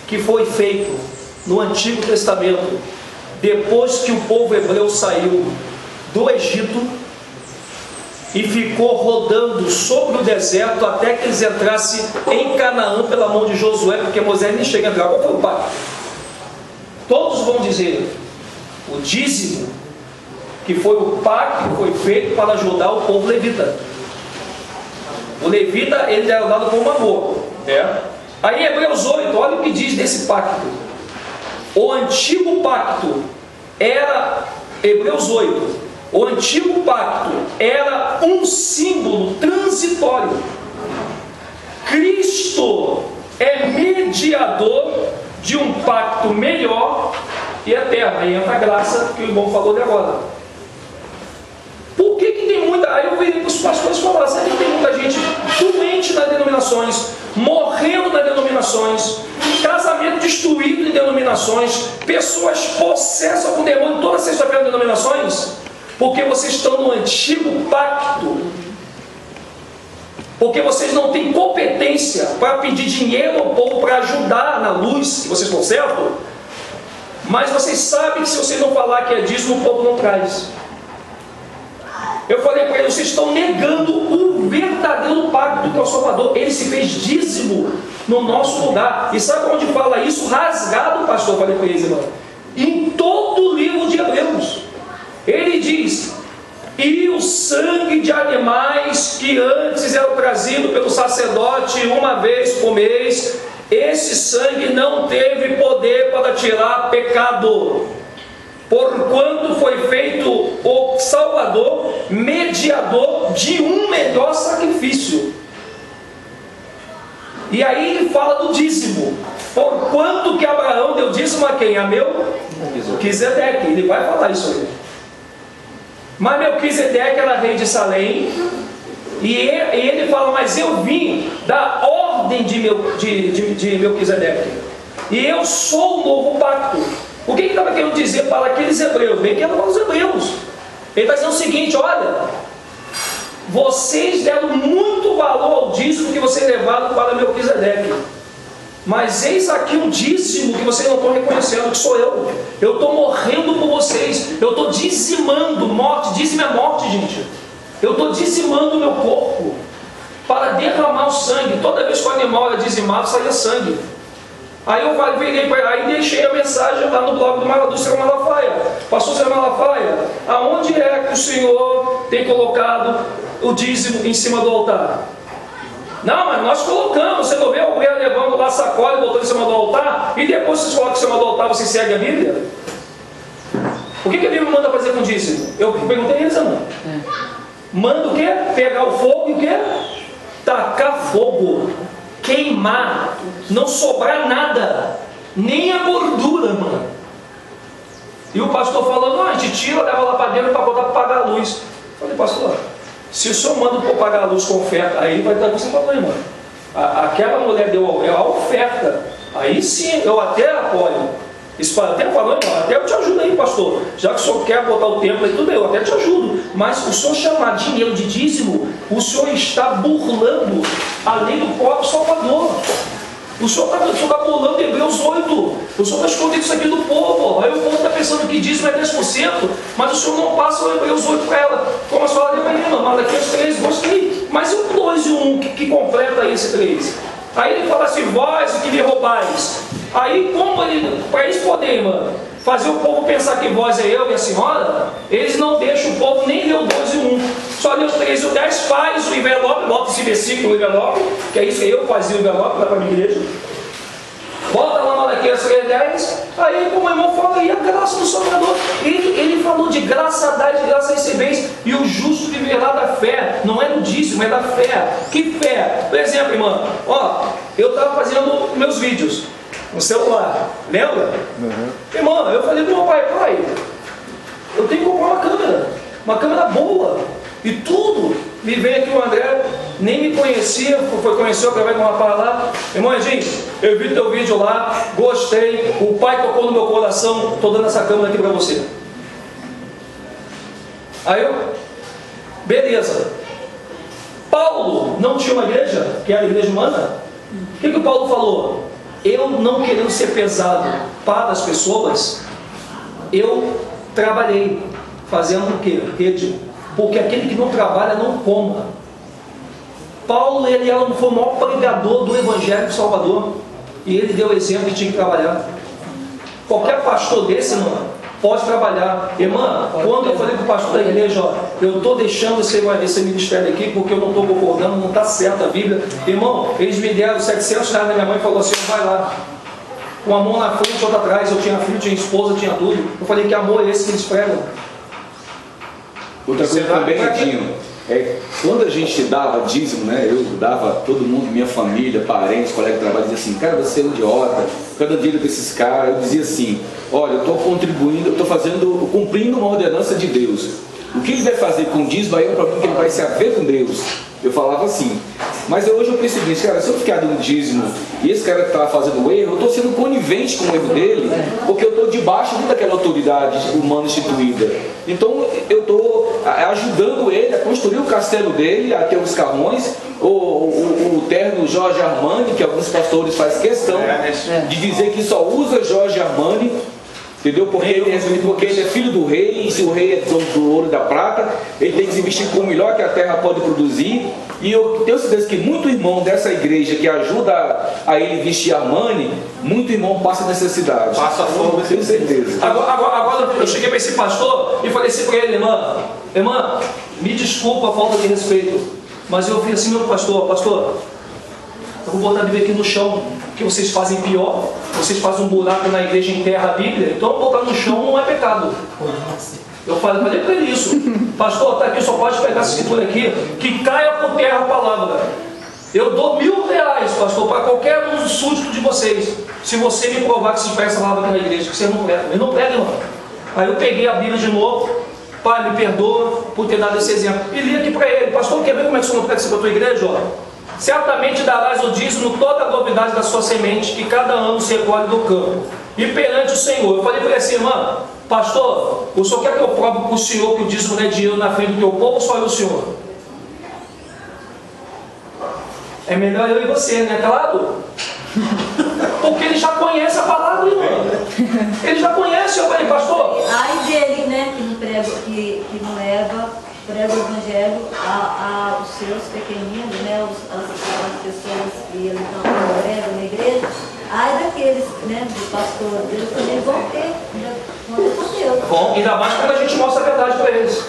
que foi feito no Antigo Testamento, depois que o povo hebreu saiu do Egito e ficou rodando sobre o deserto até que eles entrassem em Canaã pela mão de Josué, porque Moisés nem chega a entrar? Qual foi o pacto? Todos vão dizer o dízimo, que foi o pacto que foi feito para ajudar o povo levita. O levita, ele era dado como amor. Aí Hebreus 8, olha o que diz desse pacto. O antigo pacto era, Hebreus 8, o antigo pacto era um símbolo transitório. Cristo é mediador de um pacto melhor e eterno. Aí entra a graça que o irmão falou de agora. Por que tem muita... Aí eu virei para os pastores falar, sabe que tem muita gente doente nas denominações, morrendo nas denominações, casamento destruído em denominações, pessoas possessas com demônio toda sexta-feira em denominações, porque vocês estão no antigo pacto, porque vocês não têm competência para pedir dinheiro ao povo para ajudar na luz, se vocês estão certos, mas vocês sabem que se vocês não falar que é dízimo, o povo não traz. Eu falei para eles, vocês estão negando o verdadeiro pacto que é o Salvador. Ele se fez dízimo no nosso lugar. E sabe onde fala isso? Rasgado, pastor, falei com eles, irmão. Em todo o livro de Hebreus. Ele diz: e o sangue de animais que antes era trazido pelo sacerdote uma vez por mês, esse sangue não teve poder para tirar pecado, porquanto foi feito o Salvador, mediador de um melhor sacrifício. E aí ele fala do dízimo. Porquanto que Abraão deu dízimo a quem? A Melquisedeque. Ele vai falar isso aí. Mas Melquisedeque era rei de Salém. E ele fala: mas eu vim da ordem de Melquisedeque. E eu sou o novo pacto. O que ele estava querendo dizer para aqueles hebreus? Bem que eram para os hebreus. Ele está dizendo o seguinte: olha, vocês deram muito valor ao dízimo que vocês levaram para Melquisedeque. Mas eis aqui um dízimo que vocês não estão reconhecendo, que sou eu. Eu estou morrendo por vocês. Eu estou dizimando. Morte, dízimo é morte, gente. Eu estou dizimando o meu corpo para derramar o sangue. Toda vez que o animal era dizimado, saía sangue. Aí eu virei para aí e deixei a mensagem lá no blog do Senhor Malafaia. Pastor Senhor Malafaia, aonde é que o Senhor tem colocado o dízimo em cima do altar? Não, mas nós colocamos. Você não vê alguém levando lá sacola e botando em cima do altar, e depois vocês colocam em cima do altar, você segue a Bíblia? O que a Bíblia manda fazer com o dízimo? Eu perguntei a eles, mano. Manda o quê? Pegar o fogo e o quê? Tacar fogo, queimar, não sobrar nada, nem a gordura, mano. E o pastor falou: não, a gente tira, leva lá para dentro para botar para pagar a luz. Eu falei: pastor, se o senhor manda para pagar a luz com oferta, aí vai dar com esse problema. Aquela mulher deu a oferta, aí sim eu até apoio. Isso até falou: até eu te ajudo aí, pastor. Já que o senhor quer botar o templo aí, tudo bem, eu até te ajudo. Mas o senhor chamar dinheiro de dízimo, o senhor está burlando a lei do próprio Salvador. O senhor está burlando Hebreus 8. O senhor está escondendo isso aqui do povo. Aí o povo está pensando que dízimo é 10%, mas o senhor não passa o Hebreus 8 para ela. Como a senhora leu aí, Malaquias 3, gostei. Mas e o 2 e o 1 que completa esse 3? Aí ele fala assim: vós que me roubais. Aí, como para eles poderem, mano, fazer o povo pensar que vós é eu e a senhora, eles não deixam o povo nem ler o 2 e o 1. Só lê o 3 e o 10, faz o envelope, bota esse versículo no envelope, que é isso que eu fazia o envelope lá para a minha igreja. Bota lá Malaquias 3, 10. Aí, como o irmão fala aí, a graça do Salvador. Ele falou de graça a dar, de graça a receber. E o justo viverá da fé. Não é do dízimo, é da fé. Que fé? Por exemplo, irmão, ó, eu estava fazendo meus vídeos no celular, lembra? Irmão, eu falei pro meu pai: eu tenho que comprar uma câmera boa. E tudo, me veio aqui o André, nem me conhecia, foi conhecer através de uma rapaz lá. Irmão Edinho, eu vi teu vídeo lá, gostei, o pai tocou no meu coração, estou dando essa câmera aqui para você. Aí eu, beleza. Paulo não tinha uma igreja, que era a igreja humana? O que o Paulo falou? Eu, não querendo ser pesado para as pessoas, eu trabalhei fazendo o quê? Rede. Porque aquele que não trabalha não coma. Paulo, ele foi o maior pregador do Evangelho do Salvador, e ele deu exemplo de tinha que trabalhar. Qualquer pastor desse, mano, pode trabalhar. Irmã, quando eu falei para o pastor da igreja: ó, eu estou deixando esse ministério aqui porque eu não estou concordando, não está certo a Bíblia. Irmão, eles me deram R$700 na minha mãe e falou assim: vai lá, com a mão na frente e outra atrás. Eu tinha filho, tinha esposa, tinha tudo. Eu falei: que amor é esse que eles pregam? Outra coisa também, Edinho, quando a gente dava dízimo, né? Eu dava, todo mundo, minha família, parentes, colegas de trabalho, dizia assim: cara, você é um idiota, cada dia com esses caras. Eu dizia assim: olha, eu estou contribuindo, eu estou cumprindo uma ordenança de Deus. O que ele vai fazer com o dízimo aí é um problema que ele vai se haver com Deus. Eu falava assim. Mas hoje eu percebi: cara, se eu ficar dando dízimo e esse cara que estava fazendo o erro, eu estou sendo conivente com o erro dele, porque eu estou debaixo daquela autoridade humana instituída. Então eu estou ajudando ele a construir o castelo dele, a ter os carrões, o terno Jorge Armani, que alguns pastores fazem questão de dizer que só usa Jorge Armani. Entendeu? Porque ele é filho do rei, e se o rei é dono do ouro e da prata, ele tem que se investir com o melhor que a terra pode produzir. E eu tenho certeza que muito irmão dessa igreja que ajuda a ele vestir Armani, muito irmão passa necessidade. Passa fome, tenho certeza. Agora eu cheguei para esse pastor e falei assim para ele: irmã, me desculpa a falta de respeito, mas eu falei assim: meu pastor, eu vou botar a Bíblia aqui no chão, que vocês fazem pior, vocês fazem um buraco na igreja e enterram a Bíblia, então botar no chão não é pecado. Eu falei para ele isso: pastor, está aqui, só pode pegar essa escritura aqui, que caia por terra a palavra. Eu dou R$1000, pastor, para qualquer um súdito de vocês, se você me provar que se pega essa palavra aqui na igreja, que vocês não pregam. Ele não prega, irmão. Aí eu peguei a Bíblia de novo: pai, me perdoa por ter dado esse exemplo, e li aqui para ele: pastor, quer ver como é que você não prega isso para a tua igreja? Ó, certamente darás o dízimo toda a novidade da sua semente, que cada ano se recolhe do campo, e perante o Senhor. Eu falei para ele assim: irmã, pastor, o senhor quer que eu prove para o senhor que o dízimo não é dinheiro na frente do teu povo, ou só eu, o senhor? É melhor eu e você, né? Claro. Porque ele já conhece a palavra, irmão. Ele já conhece. Eu falei: pastor, Ai dele, né, que não prega, que não prega o evangelho aos seus pequeninos, né, as pessoas que eles não pregam na igreja. Ai daqueles, né, do pastor, eles também vão ter com Deus. bom, ainda mais quando a gente mostra a verdade para eles.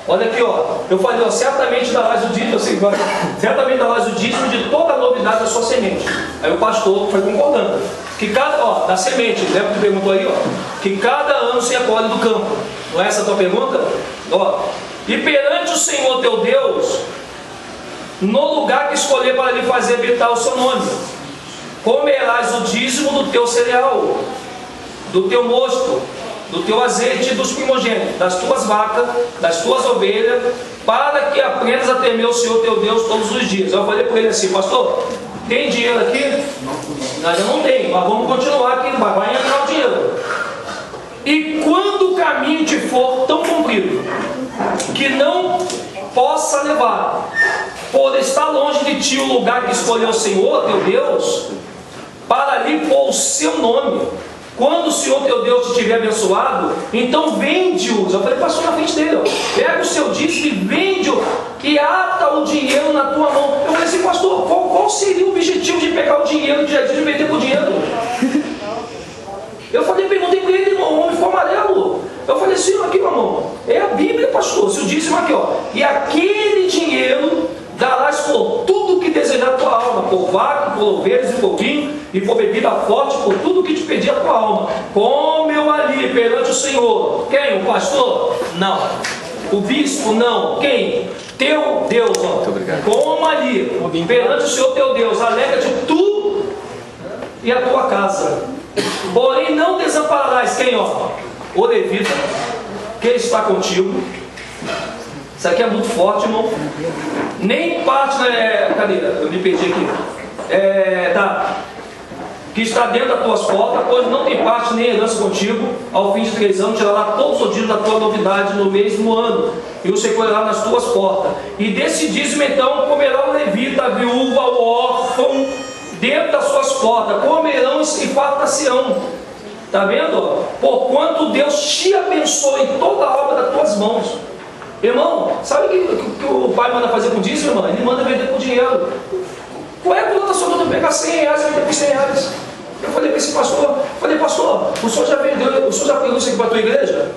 Olha aqui, ó. Eu falei: ó, certamente darás o dízimo, certamente darás o dízimo de toda a novidade da sua semente. Aí o pastor foi concordando. Que cada, ó, da semente, lembra que tu perguntou aí, ó? Que cada ano se recolhe do campo. Não é essa a tua pergunta? Ó. E perante o Senhor teu Deus, no lugar que escolher para lhe fazer habitar o seu nome, comerás o dízimo do teu cereal, do teu mosto, do teu azeite e dos primogênitos, das tuas vacas, das tuas ovelhas, para que aprendas a temer o Senhor teu Deus todos os dias. Eu falei para ele assim: pastor, tem dinheiro aqui? Nós já não tem, mas vamos continuar aqui, vai entrar o dinheiro. E quando o caminho te for tão comprido, que não possa levar, por estar longe de ti o lugar que escolheu o Senhor teu Deus, para ali pôr o seu nome, quando o Senhor teu Deus te tiver abençoado, então vende-os. Eu falei: passou na frente dele, ó, pega o seu dízimo e vende-o, e ata o dinheiro na tua mão. Eu falei assim: pastor, qual seria o objetivo de pegar o dinheiro de dízimo e vender por dinheiro? Eu falei, perguntei para ele: irmão, o homem ficou amarelo. Eu falei assim: aqui, meu irmão, é a Bíblia, pastor, se o dízimo aqui, ó, e aquele dinheiro darás por tudo que desejar a tua alma, por vaca, por ovelhas e por vinho, e por bebida forte, por tudo que te pedir a tua alma. Come eu ali perante o Senhor. Quem? O pastor? Não. O bispo? Não. Quem? Teu Deus, ó. Coma ali perante o Senhor teu Deus, alegra-te tu e a tua casa. Porém não desampararás quem, ó? O levita, que está contigo. Isso aqui é muito forte, irmão. Nem parte, né? Cadê? Eu me perdi aqui. Que está dentro das tuas portas, pois não tem parte nem herança contigo. Ao fim de 3 anos tirará todos os dias da tua novidade no mesmo ano, e os recolherá nas tuas portas. E desse dízimo então comerá o levita, a viúva, o órfão, dentro das suas portas. Comerão e fartar-se-ão. Está vendo? Porquanto Deus te abençoa em toda a obra das tuas mãos. Irmão, sabe o que o pai manda fazer com o dízimo, irmão? Ele manda vender por dinheiro. Qual é a conta da sua conta? Pegar R$100 e vender por R$100. Eu falei para esse pastor: pastor, o senhor já vendeu, o senhor já pegou isso aqui para a tua igreja?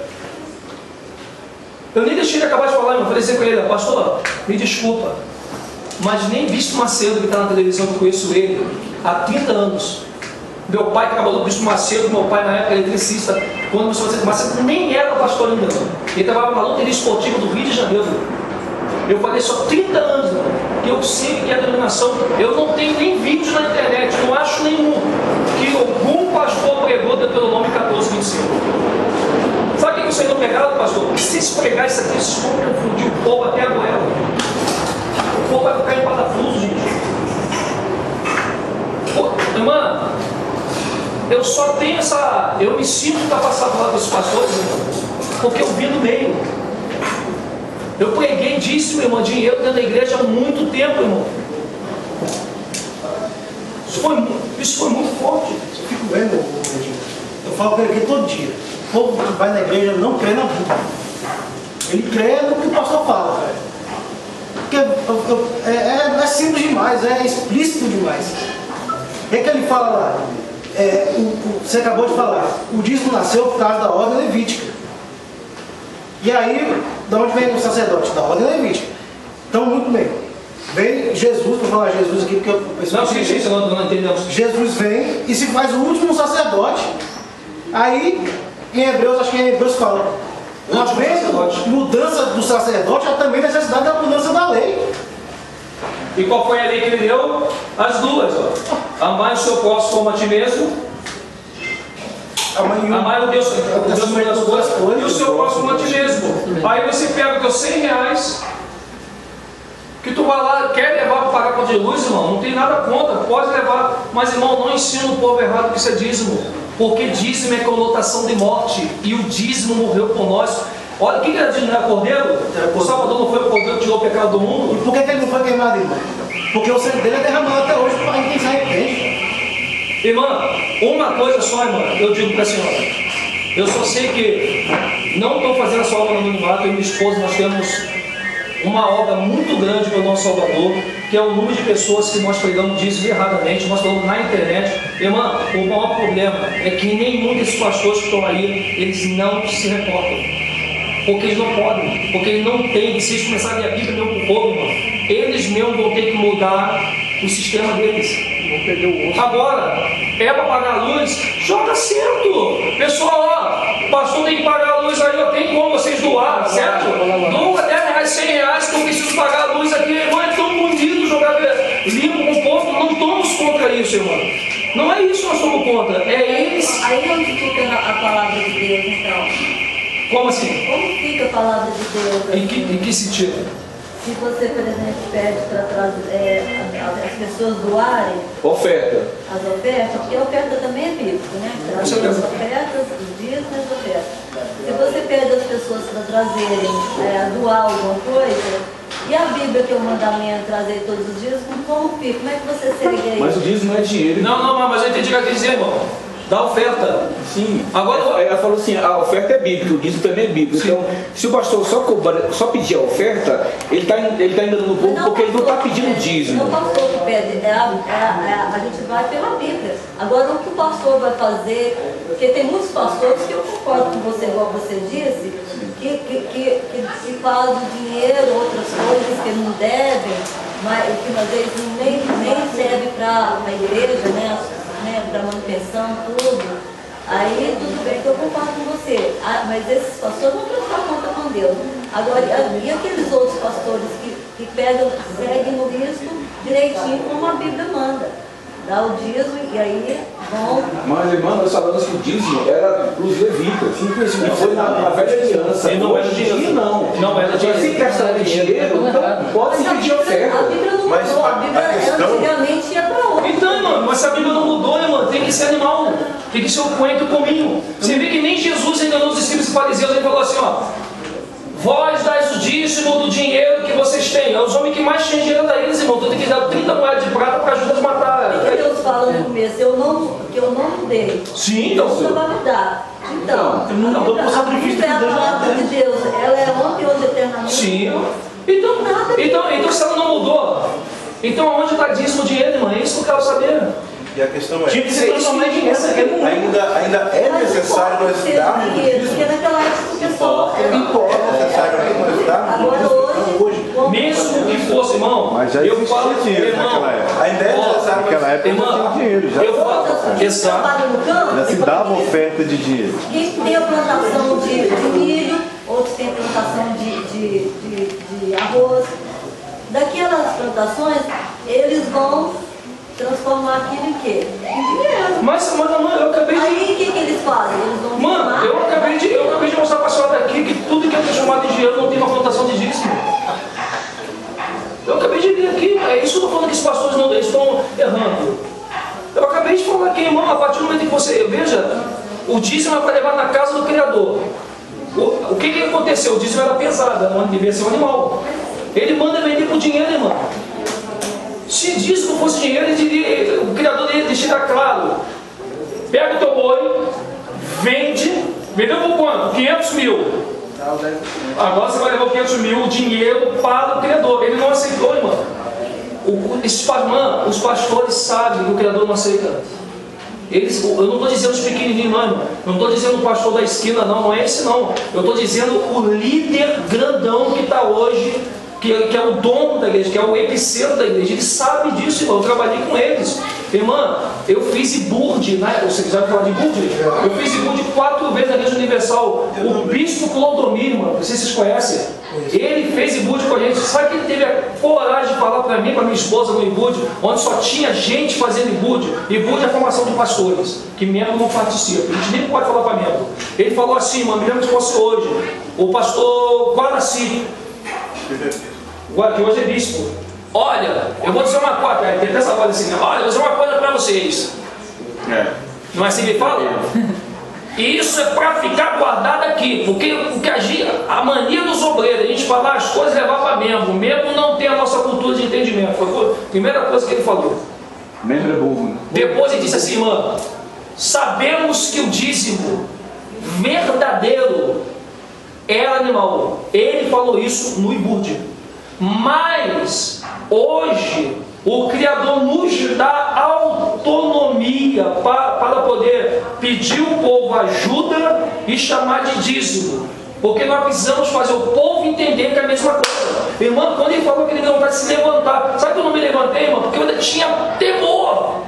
Eu nem deixei ele acabar de falar, irmão. Eu falei assim para ele: pastor, me desculpa, mas nem Bispo Macedo, que está na televisão, que eu conheço ele há 30 anos. Meu pai trabalhou com o Bispo Macedo, meu pai na época era eletricista, quando o Bispo Macedo nem era pastor ainda. Ele trabalhava na loteria esportiva do Rio de Janeiro. Eu falei: só 30 anos, que eu sei que é a denominação. Eu não tenho nem vídeos na internet, não acho nenhum que algum pastor pregou Deuteronômio 14:25. Sabe o que vocês não pegaram, pastor? Se vocês pregarem isso aqui, vocês vão confundir o povo até agora. O povo vai ficar em parafuso, gente. Pô, irmã, eu só tenho essa... Eu me sinto capacitado lá com esses pastores, irmão, porque eu vi no meio. Eu preguei dízimo, irmão, dinheiro dentro da igreja há muito tempo, irmão. Isso foi muito forte. Eu fico vendo, eu falo com ele aqui todo dia. O povo que vai na igreja não crê na Bíblia. Ele crê no que o pastor fala. Porque é simples demais, é explícito demais. O que é que ele fala lá? Você acabou de falar, o dízimo nasceu por causa da ordem levítica. E aí, de onde vem o sacerdote? Da ordem levítica. Então, muito bem. Vem Jesus, vou falar Jesus aqui porque o pessoal não entendemos. Jesus vem e se faz o último sacerdote. Aí, em Hebreus, acho que em Hebreus fala, havendo mudança do sacerdote, há também necessidade da mudança da lei. E qual foi a lei que ele deu? As duas, ó. Amar o seu próximo como a ti mesmo. Amar o Deus das coisas e o seu próximo como a ti mesmo. Aí você pega os teus 100 reais que tu vai lá, quer levar para pagar conta de luz, irmão, não tem nada contra, pode levar, mas irmão, não ensina o povo errado que isso é dízimo, porque dízimo é conotação de morte, e o dízimo morreu por nós. Olha, o que era dízimo? Não era cordeiro? O Salvador não foi o cordeiro que tirou o pecado do mundo? E por que ele não foi queimado, irmão? Porque o sangue dele é derramado até hoje para quem se arrepende. Irmã, uma coisa só, irmã, eu digo para a senhora, eu só sei que não estou fazendo essa obra no anonimato, eu e minha esposa, nós temos uma obra muito grande para o nosso Salvador, que é o número de pessoas que nós pregamos dízimo erradamente, nós falamos na internet. Irmã, o maior problema é que nenhum desses pastores que estão aí, eles não se reportam, porque eles não podem, porque eles não têm. Se eles começarem a Bíblia meu pro povo, irmão, eles mesmos vão ter que mudar o sistema deles. Agora, é para pagar a luz, joga certo. Pessoal, ó, o pastor tem que pagar a luz aí, ó, tem como vocês doar, certo? Doa 10 reais, 100 reais, que eu preciso pagar a luz aqui. Irmão, é tão bonito jogar limpo com o povo, não estamos contra isso, irmão. Não é isso que nós somos contra, é eles. Aí onde fica a palavra de Deus, então? Como assim? Como fica a palavra de Deus? Em que sentido? Se você, por exemplo, pede para as pessoas doarem Oferta. as ofertas, porque a oferta também é bíblica, né? Trazer as ofertas, os dízimos e as ofertas. Se você pede às pessoas para trazerem, doar alguma coisa, e a Bíblia, que é o mandamento, trazer todos os dias, como fica? Como é que você seria isso? Mas o dízimo não é dinheiro. Não, mas eu entendi o que eu quis dizer, irmão. Da oferta. Sim. Agora, ela falou assim, a oferta é bíblica, o dízimo também é bíblico. Sim. Então, se o pastor só pedir a oferta, ele está enganando o povo porque ele não está pedindo dízimo. Não é o pastor que pede, a gente vai pela Bíblia. Agora, o que o pastor vai fazer, porque tem muitos pastores que eu concordo com você, igual você disse, que fazem do dinheiro, outras coisas que não devem, mas que às vezes nem serve para a igreja, né, para manutenção, tudo. Aí tudo bem que eu concordo com você, mas esses pastores não prestam conta com Deus. Agora, e aqueles outros pastores que seguem no risco direitinho como a Bíblia manda? Dá o dízimo e aí vão. Mas, irmã, nós falamos que o dízimo era para os levitas. E foi na velha aliança. E não era dinheiro. Não era dinheiro. Se gastar dinheiro, então pode pedir oferta. A Bíblia não mudou, a Bíblia antigamente ia para onde? Então, irmão, mas se a Bíblia não mudou, irmão, tem que ser animal. Tem que ser o coentro e o cominho. Você vê que nem Jesus enganou os discípulos e fariseus, ele falou assim, ó. Vós dais o dízimo do dinheiro que vocês têm. É os homens que mais têm dinheiro da eles, irmão. Tu tem que dar 30 moedas de prata para ajudar a matar. O que Deus fala no começo? Que eu não dei. Sim, então. Você vai me dar. Então, não mudou por sacrifício é a palavra de Deus. Ela é ontem, hoje, eternamente. Sim. Então, se ela não mudou, então onde está dízimo dinheiro, irmão? É isso que eu quero saber. E a questão é, Tinha que ser transformado em dinheiro. ainda é necessário nós darmos dinheiro, porque naquela época o pessoal é necessário nós darmos agora hoje, mesmo que fosse, irmão, mas já eu falo, existia dinheiro irmão, naquela época. Ainda é necessário. Naquela época irmão, já tinha dinheiro, já. Eu falo, trabalha no campo, Já se dava oferta de dinheiro. quem tem a plantação de milho, outros têm a plantação de arroz. Daquelas plantações, eles vão transformar aquilo em quê? Em dinheiro. Mas mãe, eu acabei de... Aí o que eles fazem? Eles vão Mano, eu acabei de mostrar para a senhora aqui que tudo que é transformado em dinheiro não tem uma plantação de dízimo. Eu acabei de ler aqui, é isso que eu estou falando que os pastores não estão errando. Eu acabei de falar aqui, irmão, a partir do momento que você, veja, o dízimo é para levar na casa do Criador. O que aconteceu? O dízimo era pesado, não devia ser um animal. Ele manda vender por dinheiro, irmão. Se dízimo fosse dinheiro, o Criador ia deixar claro. Pega o teu boi, vendeu por quanto? 500 mil. Agora você vai levar 500 mil dinheiro para o Criador. Ele não aceitou, irmão. Os pastores sabem que o Criador não aceita. Eu não estou dizendo os pequenininhos, não, irmão. Não estou dizendo o pastor da esquina, não é esse, não. Eu estou dizendo o líder grandão que está hoje, que é o dono da igreja, que é o epicentro da igreja. Ele sabe disso, irmão. Eu trabalhei com eles. Irmã, eu fiz IBURD, né? Você já falar de IBURD? Eu fiz IBURD 4 vezes na Igreja Universal. O bispo Clodomir, irmão, não sei se vocês conhecem. Ele fez IBURD com a gente. Sabe que ele teve a coragem de falar para mim, para minha esposa no IBURD, onde só tinha gente fazendo IBURD. IBURD é a formação de pastores, que membro não participa. A gente nem pode falar para membro. Ele falou assim, irmão, me lembro que fosse hoje. O pastor Guaraci, que hoje é bispo. Olha, eu vou dizer uma coisa, tem até essa coisa assim, né? Olha, eu vou dizer uma coisa para vocês. Não é assim que ele fala? Isso é para ficar guardado aqui, porque o que a mania dos obreiros, a gente falar as coisas e levar para membro. O membro não tem a nossa cultura de entendimento. Foi a primeira coisa que ele falou. Membro é burro, né? Depois ele disse assim, irmã, sabemos que o dízimo verdadeiro é animal. Ele falou isso no IBURD. Mas hoje o Criador nos dá autonomia para poder pedir ao povo ajuda e chamar de dízimo, porque nós precisamos fazer o povo entender que é a mesma coisa. Irmã, quando ele falou que ele não vai se levantar, sabe que eu não me levantei, irmão? Porque eu ainda tinha temor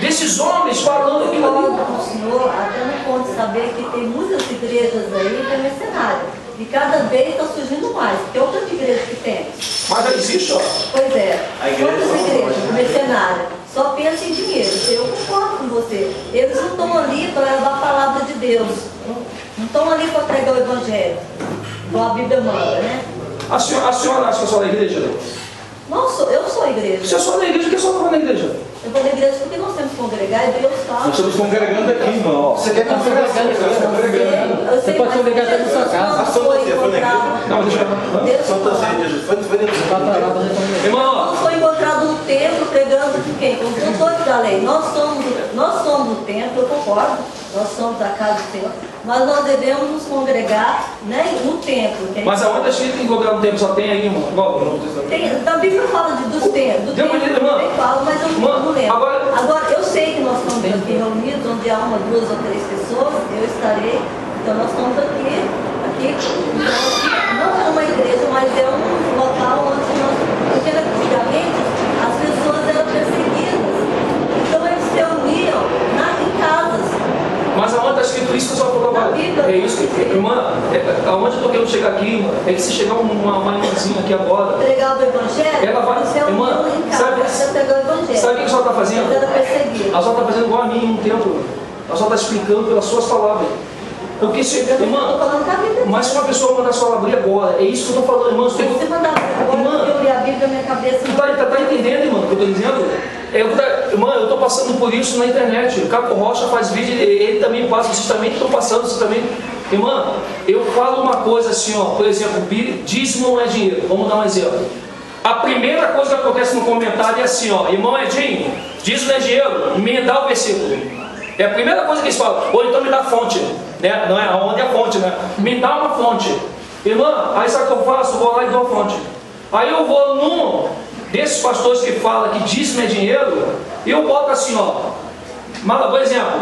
desses homens falando aquilo ali. O senhor até não pode saber que tem muitas igrejas aí que é mercenário. E cada vez está surgindo mais, porque é outra igreja que tem. Mas já existe, ó. Pois é, outras igrejas mercenárias só pensam em dinheiro. Eu concordo com você. Eles não estão ali para levar a palavra de Deus. Não estão ali para pregar o evangelho, como a Bíblia manda, né? A senhora acha que eu sou da igreja? Não, eu sou a igreja. Você é só da igreja, por que a senhora não vai na igreja? Eu vou na igreja porque nós temos que congregar e Deus fala. Nós estamos congregando aqui, irmão. Você quer congregar? Você pode congregar até na sua casa. Não, deixa eu. Irmão, não foi encontrado no templo pregando com quem? Com os doutores da lei. Nós somos o templo, eu concordo. Nós somos a casa do Senhor. Mas nós devemos nos congregar, né, no templo. Mas aonde a gente tem que congregar no templo? Só tem aí, irmão. A Bíblia fala dos templos. Deu uma ideia, irmã? Eu falo, mas eu não lembro. Agora, eu sei que nós estamos aqui reunidos, onde há 1, 2 ou 3 pessoas, eu estarei. Então nós estamos aqui. Então, não é uma igreja, mas é um local onde nós. Porque antigamente as pessoas eram perseguidas. Então eles se reuniam em casas. Mas aonde está escrito isso que eu só vou trabalhar? É isso que, irmã, aonde eu tô querendo chegar aqui, irmã, é que se chegar uma irmãzinha aqui agora, pregar o evangelho, ela vai, irmã, sabe o que a senhora está fazendo? Ela só está fazendo igual a mim em um tempo. Ela só está explicando pelas suas palavras. Porque se, irmã, mas se uma pessoa mandar a sua abrir agora, é isso que eu estou falando, irmã. Se você mandar agora, eu li a Bíblia na minha cabeça. Tá entendendo, irmã, o que eu estou dizendo? Irmã, eu estou passando por isso na internet. O Capo Rocha faz vídeo, ele também passa, vocês também estão passando, vocês também. Irmã, eu falo uma coisa assim, ó, por exemplo, dízimo não é dinheiro. Vamos dar um exemplo. A primeira coisa que acontece no comentário é assim, ó, irmão Edinho, dízimo não é dinheiro, me dá o versículo. É a primeira coisa que eles falam, ou então me dá a fonte, né? Não é onde é a fonte, né? Me dá uma fonte. Irmã, aí sabe o que eu faço? Vou lá e dou a fonte. Aí eu vou num desses pastores que falam que dízimo é dinheiro, e eu boto assim, ó. Por exemplo,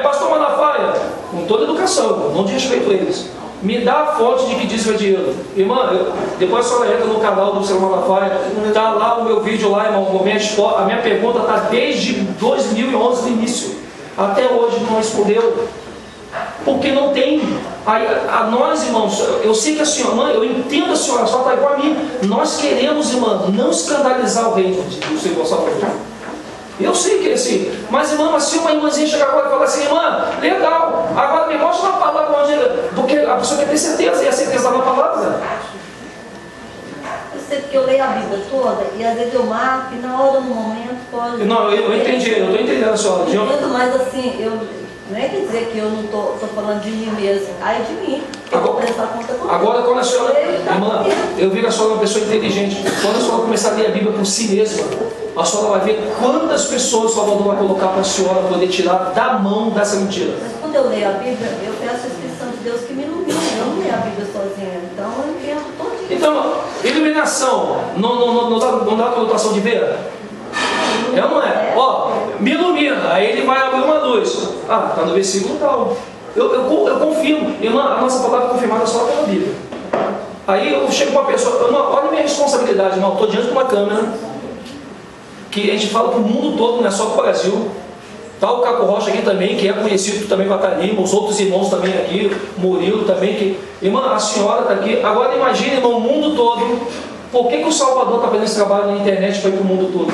pastor Malafaia, com toda educação, não desrespeito eles. Me dá a fonte de que dízimo é dinheiro. Irmã, depois a senhora entra no canal do Senhor Malafaia, está lá o meu vídeo lá, irmão. A minha pergunta está desde 2011 no início. Até hoje não respondeu. Porque não tem. Aí, a nós, irmãos, eu sei que a senhora, mãe, eu entendo a senhora, só está igual a mim. Nós queremos, irmã, não escandalizar o reino do Senhor Salvador. Eu sei que é assim, mas irmã, assim uma irmãzinha chega agora e fala assim, irmã, legal, agora me mostra uma palavra onde, porque a pessoa quer ter certeza, e a certeza da palavra. Eu sei porque eu leio a Bíblia toda, e às vezes eu marco, e na hora, no momento, pode... Não, eu entendi, eu estou entendendo a senhora. Eu entendo, mas assim, não é quer dizer que eu não estou falando de mim mesmo, aí de mim, que eu vou prestar conta com agora, quando a senhora, irmã, eu vi que a senhora é uma pessoa inteligente, quando a senhora começar a ler a Bíblia por si mesma, a senhora vai ver quantas pessoas o Salvador vai colocar para a senhora poder tirar da mão dessa mentira. Mas quando eu leio a Bíblia, eu peço a inscrição de Deus que me ilumine. Eu não leio a Bíblia sozinha, então eu entendo todinho. Então, iluminação não dá conotação de ver? É ou não é? Ó, me ilumina, aí ele vai abrir uma luz. Ah, está no versículo tal. Eu confirmo. Irmã, a nossa palavra é confirmada só pela Bíblia. Aí eu chego para uma pessoa, olha a minha responsabilidade, irmão. Estou diante de uma câmera que a gente fala para o mundo todo, não é só para o Brasil. Está o Caco Rocha aqui também, que é conhecido, que também vai estar ali, os outros irmãos também aqui, Murilo também, que... Irmã, a senhora está aqui. Agora imagine, irmão, o mundo todo. Por que o Salvador está fazendo esse trabalho na internet para ir para o mundo todo?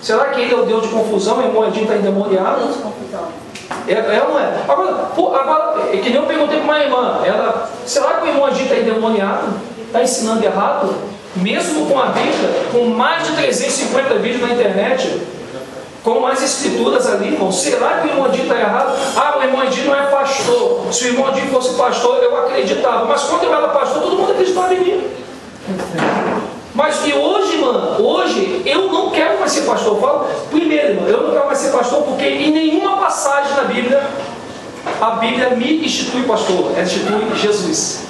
Será que ele é o Deus de confusão? O irmão Edinho está endemoniado? Deus de confusão. É ou não é? Agora, que nem eu perguntei para uma irmã, será que o irmão Edinho está endemoniado? Está ensinando errado? Mesmo com a Bíblia, com mais de 350 vídeos na internet, com mais escrituras ali, irmão, será que o irmão Edinho está errado? Ah, o irmão Edinho não é pastor. Se o irmão Edinho fosse pastor, eu acreditava. Mas quando eu era pastor, todo mundo acreditava em mim. Mas e hoje, mano, hoje eu não quero mais ser pastor. Eu falo, primeiro, irmão, eu não quero mais ser pastor porque em nenhuma passagem na Bíblia a Bíblia me institui pastor, ela institui Jesus.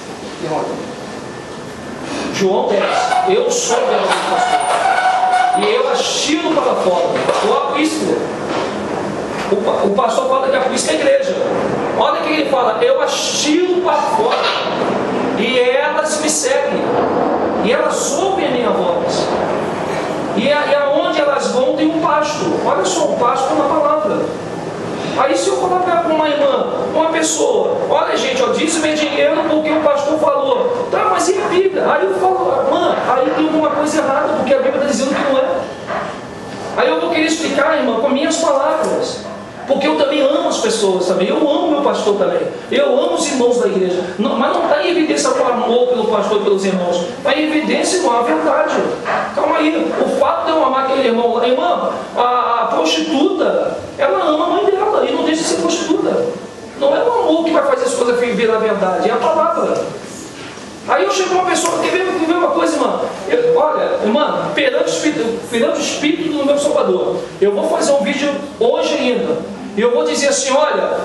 João 10, eu sou o verdadeiro pastor e eu astilo para fora. O apístolo, o pastor fala que a apístola é a igreja. Olha o que ele fala, eu astilo para fora e elas me seguem. E elas ouvem a minha voz. E aonde elas vão tem um pasto. Olha só, um pasto na palavra. Aí se eu falar para uma irmã, uma pessoa, olha gente, eu disse meu dinheiro porque o pastor falou. Tá, mas e a Bíblia? Aí eu falo, irmã, aí tem alguma coisa errada, porque a Bíblia está dizendo que não é. Aí eu vou querer explicar, irmã, com minhas palavras. Porque eu também amo as pessoas também, eu amo meu pastor também, eu amo os irmãos da igreja, mas não está em evidência o amor pelo pastor e pelos irmãos, está em evidência, irmão, a verdade. Calma aí, o fato de eu amar aquele irmão lá, irmã, a prostituta, ela ama a mãe dela e não deixa de ser prostituta. Não é o amor que vai fazer as coisas virar a verdade, é a palavra. Aí eu chego uma pessoa, quer ver uma coisa, irmã? Olha, irmã, perante o Espírito do meu Salvador, eu vou fazer um vídeo hoje ainda. E eu vou dizer assim, olha,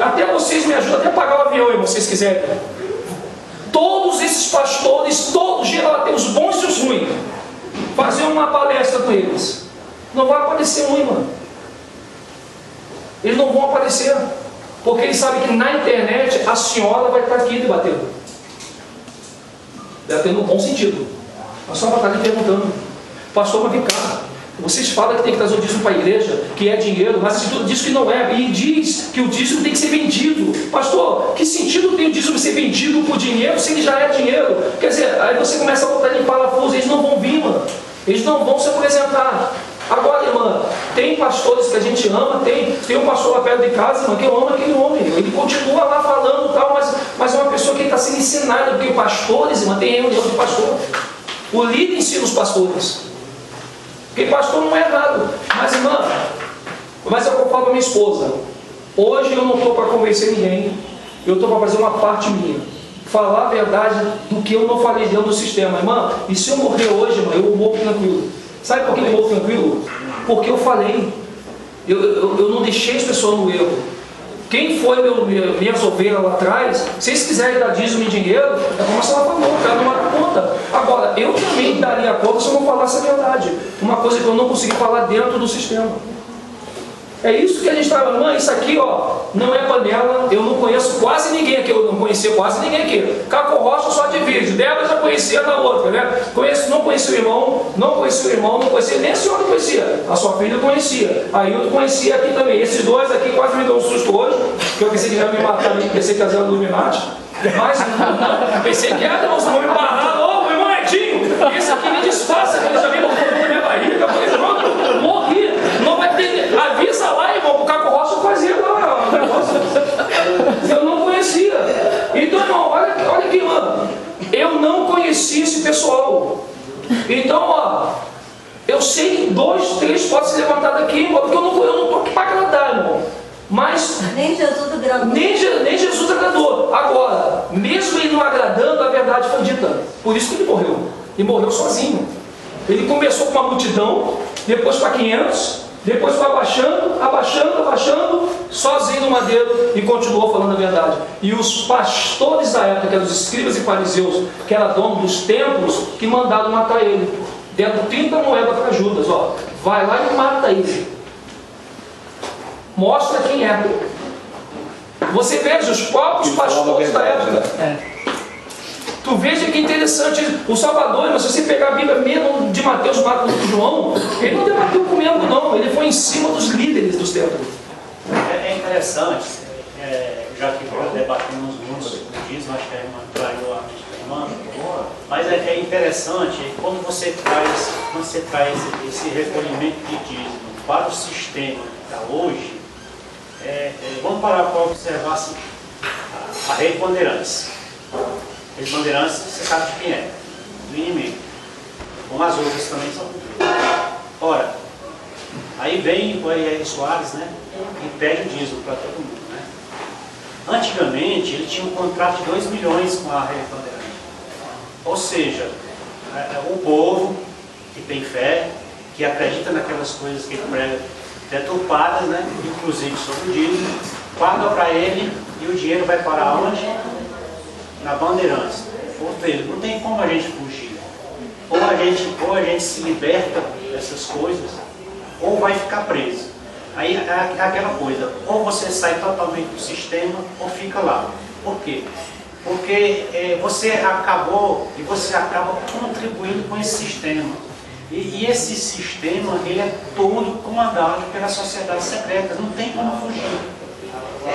até vocês me ajudam, até pagar o avião, irmão, se vocês quiserem. Todos esses pastores, todos, geral, os bons e os ruins, fazer uma palestra com eles. Não vai aparecer um, irmão. Eles não vão aparecer. Porque eles sabem que na internet a senhora vai estar aqui debatendo. Debatendo no bom sentido. A senhora vai estar ali perguntando, pastor, mas vem cá, vocês falam que tem que trazer o dízimo para a igreja, que é dinheiro, mas a escritura diz que não é, e diz que o dízimo tem que ser vendido. Pastor, que sentido tem o dízimo ser vendido por dinheiro, se ele já é dinheiro? Quer dizer, aí você começa a botar ele em parafuso, eles não vão vir, mano. Eles não vão se apresentar. Agora, irmã, tem pastores que a gente ama, tem um pastor lá perto de casa, irmã, que eu amo aquele homem. Ele continua lá falando e tal, mas é uma pessoa que está sendo ensinada, porque pastores, irmã, tem reunião de pastor. O líder ensina os pastores. Porque pastor não é errado. Mas, irmã, mas é o que eu falo para minha esposa. Hoje eu não estou para convencer ninguém. Eu estou para fazer uma parte minha. Falar a verdade do que eu não falei dentro do sistema. Irmã, e se eu morrer hoje, irmã, eu morro tranquilo. Sabe por que eu morro tranquilo? Porque eu falei. Eu não deixei as pessoas no erro. Quem foi minhas ovelhas lá atrás, se vocês quiserem dar dízimo em dinheiro, é como a senhora falou, o cara não dá conta. Agora, eu também daria conta se eu não falasse a verdade. Uma coisa que eu não consegui falar dentro do sistema. É isso que a gente está falando, mãe, isso aqui, ó, não é panela, eu não conheço quase ninguém aqui, eu não conhecia quase ninguém aqui. Caco Rocha só de vídeo, Débora já conhecia na outra, né? Não conhecia o irmão, não conhecia, nem a senhora conhecia, a sua filha conhecia, a Hilda conhecia aqui também. Esses dois aqui quase me dão um susto hoje, que eu pensei que ia me matar ali, pensei que ia ser Illuminati, mas pensei que era, não, vão me barrar, ô, irmão Edinho, esse aqui me disfarça, que ele já veio no fundo da minha barriga, eu falei, pronto, morri, não vai ter, avisa lá, irmão, pro Caco Rocha fazer lá o negócio. Eu não conhecia. Então, irmão, olha aqui, mano, eu não conhecia esse pessoal. Então, ó, eu sei 2, 3 podem se levantar daqui, irmão, porque eu não estou aqui para agradar, irmão. Mas nem Jesus agradou. Nem Jesus agradou. Agora, mesmo ele não agradando, a verdade foi dita. Por isso que ele morreu. E morreu sozinho. Ele começou com uma multidão, depois para 500, Depois foi abaixando, abaixando, abaixando, sozinho no madeiro e continuou falando a verdade. E os pastores da época, que eram os escribas e fariseus, que eram donos dos templos, que mandaram matar ele. Deram 30 moedas para Judas, ó, vai lá e mata ele. Mostra quem é. Você veja os próprios pastores da época. Tu veja que interessante, o Salvador, mas se você pegar a Bíblia mesmo de Mateus, Marcos e João, ele não debateu comigo não, ele foi em cima dos líderes dos templos. É interessante, já que nós debatemos muito o budismo, acho que a irmã traiu a irmã, mas é interessante quando você traz esse recolhimento de dízimo para o sistema da hoje, vamos parar para observar assim, a preponderância. Preponderância, você sabe de quem é? Do inimigo. Como as outras também são. Ora, aí vem o R.R. Soares, né? E pede o dízimo para todo mundo, né? Antigamente, ele tinha um contrato de 2 milhões com a preponderância. Ou seja, o povo que tem fé, que acredita naquelas coisas que ele prega deturpadas, né? Inclusive sobre o dízimo, guarda para ele e o dinheiro vai para onde? Na Bandeirantes. Ou seja, não tem como a gente fugir. Ou a gente se liberta dessas coisas, ou vai ficar preso. Aí é aquela coisa, ou você sai totalmente do sistema, ou fica lá. Por quê? Porque você acabou, e você acaba contribuindo com esse sistema. E esse sistema, ele é todo comandado pelas sociedades secretas, não tem como fugir.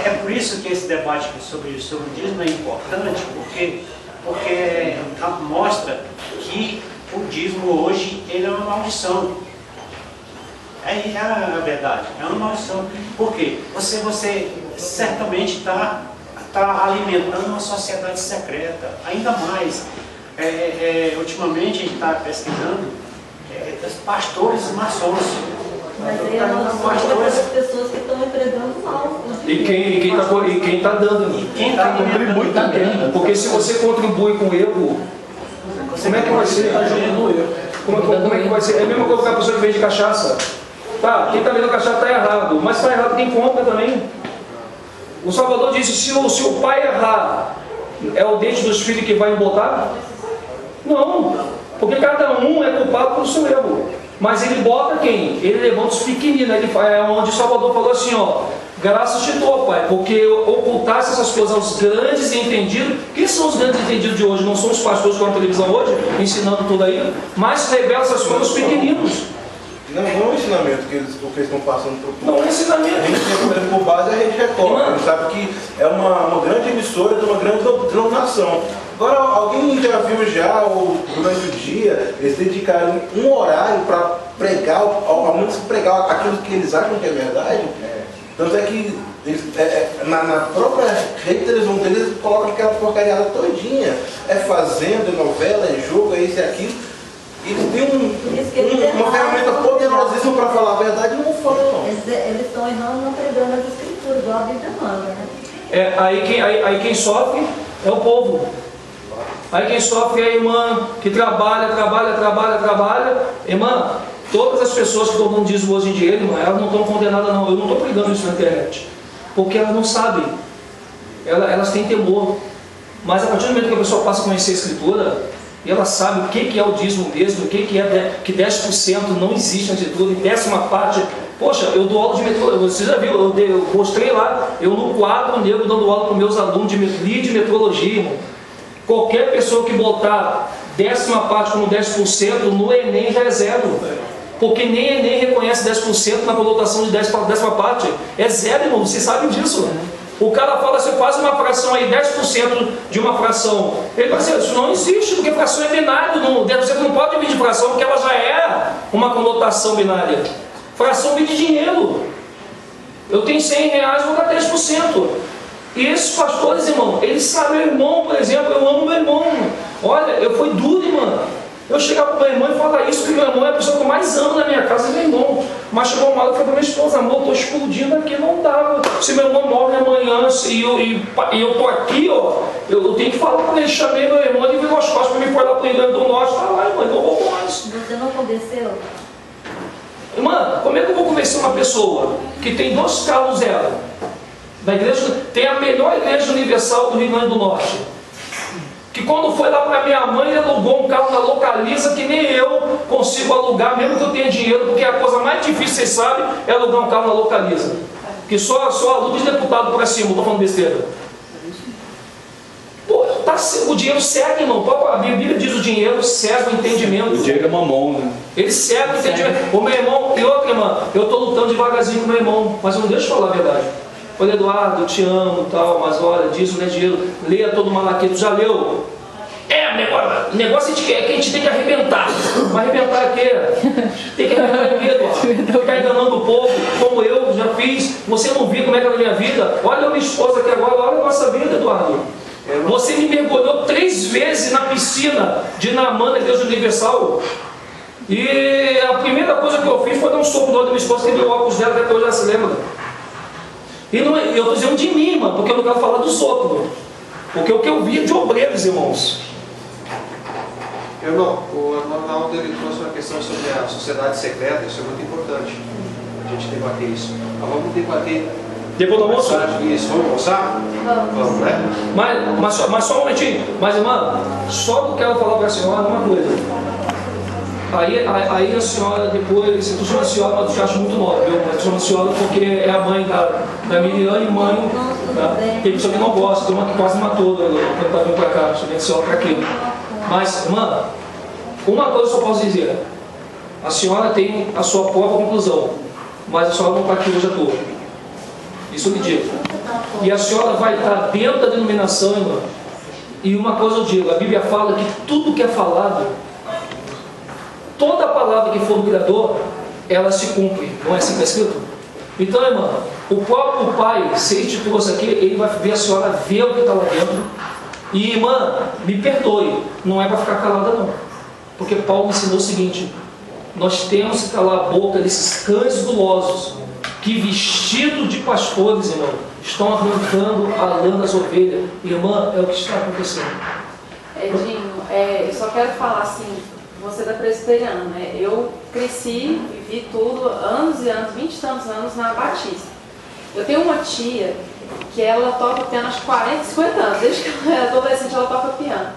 É por isso que esse debate sobre o dízimo é importante, porque mostra que o dízimo hoje ele é uma maldição. É a verdade, é uma maldição. Por quê? Você certamente está alimentando uma sociedade secreta, ainda mais. Ultimamente a gente está pesquisando pastores maçons. Mas aí é uma das pessoas que estão entregando mal. E quem está dando? E quem está contribui também. Porque se você contribui com o erro, como é que vai ser? Como é que vai ser? É mesmo colocar a pessoa que vende cachaça. Tá, quem está vendendo cachaça está errado, mas está errado quem compra também. O Salvador disse, se o pai errar, é o dente dos filhos que vai embotar? Não, porque cada um é culpado pelo seu erro. Mas ele bota quem? Ele levanta os pequeninos. Onde o Salvador falou assim, ó, graças te dou, Pai, porque ocultasse essas coisas aos grandes entendidos. Quem são os grandes entendidos de hoje? Não são os pastores que estão na televisão hoje, ensinando tudo aí, mas revela essas coisas aos pequeninos. Não é um ensinamento que eles estão passando para o público. Não é um ensinamento. A gente tem por base a Rede Record. A gente sabe que é uma grande emissora de uma grande denominação. Agora, alguém já viu ou durante o dia, eles dedicaram um horário para pregar, ao menos pregar aquilo que eles acham que é verdade? Tanto é que eles, na própria rede de televisão deles, eles colocam aquela porcariada todinha. É fazenda, é novela, é jogo, é isso e aquilo. Eles têm uma ferramenta poderosíssima para falar a verdade e não falam. Eles estão errando não pregando as escrituras, igual a Bíblia manda, né? Aí quem sofre é o povo. Aí quem sofre é a irmã que trabalha. Irmã, todas as pessoas que estão dando dízimo hoje em dia, irmã, elas não estão condenadas não. Eu não estou pregando isso na internet. Porque elas não sabem. Elas têm temor. Mas a partir do momento que a pessoa passa a conhecer a Escritura, e ela sabe o que é o dízimo mesmo, o que é que 10% não existe na Escritura, e 10ª parte. Poxa, eu dou aula de metrologia, você já viu, eu mostrei lá, eu no quadro negro dando aula para os meus alunos de metrologia, irmão. Qualquer pessoa que botar 10ª parte como 10% no Enem já é zero. Porque nem Enem reconhece 10% na conotação de 10ª parte. É zero, irmão, vocês sabem disso. O cara fala assim, faz uma fração aí, 10% de uma fração. Ele vai dizer, isso não existe, porque fração é binário. 10% não pode dividir fração, porque ela já é uma conotação binária. Fração vem de dinheiro. Eu tenho R$100, vou dar 10%. E esses pastores, irmão, eles sabem, meu irmão, por exemplo, eu amo meu irmão. Olha, eu fui duro, irmão. Eu chegar para o meu irmão e falar isso, que meu irmão é a pessoa que eu mais amo na minha casa, é meu irmão. Mas chegou uma hora que eu falei para minha esposa, amor, eu estou explodindo aqui, não dá. Se meu irmão morre amanhã e eu estou aqui, ó, eu tenho que falar para ele, chamei meu irmão, ele virou as costas para mim, foi lá para o Rio Grande do Norte, tá lá, irmão, eu não vou mais. Você não convenceu? Irmã, como é que eu vou convencer uma pessoa que tem 2 carros zero? Na igreja, tem a melhor igreja universal do Rio Grande do Norte. Que quando foi lá para minha mãe, ele alugou um carro na Localiza que nem eu consigo alugar, mesmo que eu tenha dinheiro, porque a coisa mais difícil, vocês sabem, é alugar um carro na Localiza. Que só aluga os deputados para cima, não estou falando besteira. Pô, o dinheiro cega, irmão. A Bíblia diz: o dinheiro cega o entendimento. O dinheiro é mamão, né? Ele cega o entendimento. O meu irmão, e outra, irmã, eu estou lutando devagarzinho com o meu irmão, mas eu não deixo falar a verdade. Olha, Eduardo, eu te amo, tal, mas olha, disso não é dinheiro. Leia todo o Malaquias. Tu já leu? O negócio é que a gente tem que arrebentar. Mas arrebentar o quê? Tem que arrebentar o quê, Eduardo? Ficar enganando o povo, como eu já fiz. Você não viu como é que era a minha vida? Olha a minha esposa aqui agora, olha a nossa vida, Eduardo. Você me mergulhou 3 vezes na piscina de Naamã, na Igreja Universal. E a primeira coisa que eu fiz foi dar um soco no olho da minha esposa, que deu o óculos dela, que até hoje ela se lembra. E não, eu estou dizendo de mim, mano, porque eu não quero falar dos outros. Porque o que eu vi é de obreiros, irmãos. Irmão, o irmão Naldo, ele trouxe uma questão sobre a sociedade secreta. Isso é muito importante, a gente debater isso. Mas vamos debater depois do almoço? Isso, vamos almoçar? Vamos, né? Mas só um momentinho. Mas, irmã, só que eu quero falar para a senhora uma coisa. Aí a senhora depois, se tu chama a senhora, mas tu acha muito nova, viu? Mas tu chama a senhora porque é a mãe da Miriam e mãe, tá? Tem pessoa que não gosta, tem uma que quase matou quando tá vindo para cá, chamei a senhora para aquilo. Mas, irmã, uma coisa eu só posso dizer: a senhora tem a sua própria conclusão, mas a senhora não está aqui hoje à toa. Isso eu lhe digo. E a senhora vai estar dentro da denominação, irmã. E uma coisa eu digo: a Bíblia fala que tudo que é falado, toda palavra que for do Criador, ela se cumpre. Não é assim que está escrito? Então, irmã, o próprio Pai, se ele te trouxe aqui, ele vai ver a senhora ver o que está lá dentro. E, irmã, me perdoe, não é para ficar calada, não. Porque Paulo ensinou o seguinte: nós temos que calar a boca desses cães gulosos, que vestidos de pastores, irmão, estão arrancando a lã das ovelhas. Irmã, é o que está acontecendo. Edinho, eu só quero falar assim, você da presbiteriana, né? Eu cresci, vivi tudo, anos e anos, 20 e tantos anos na Batista. Eu tenho uma tia que ela toca piano há 40, 50 anos, desde que ela era adolescente ela toca piano.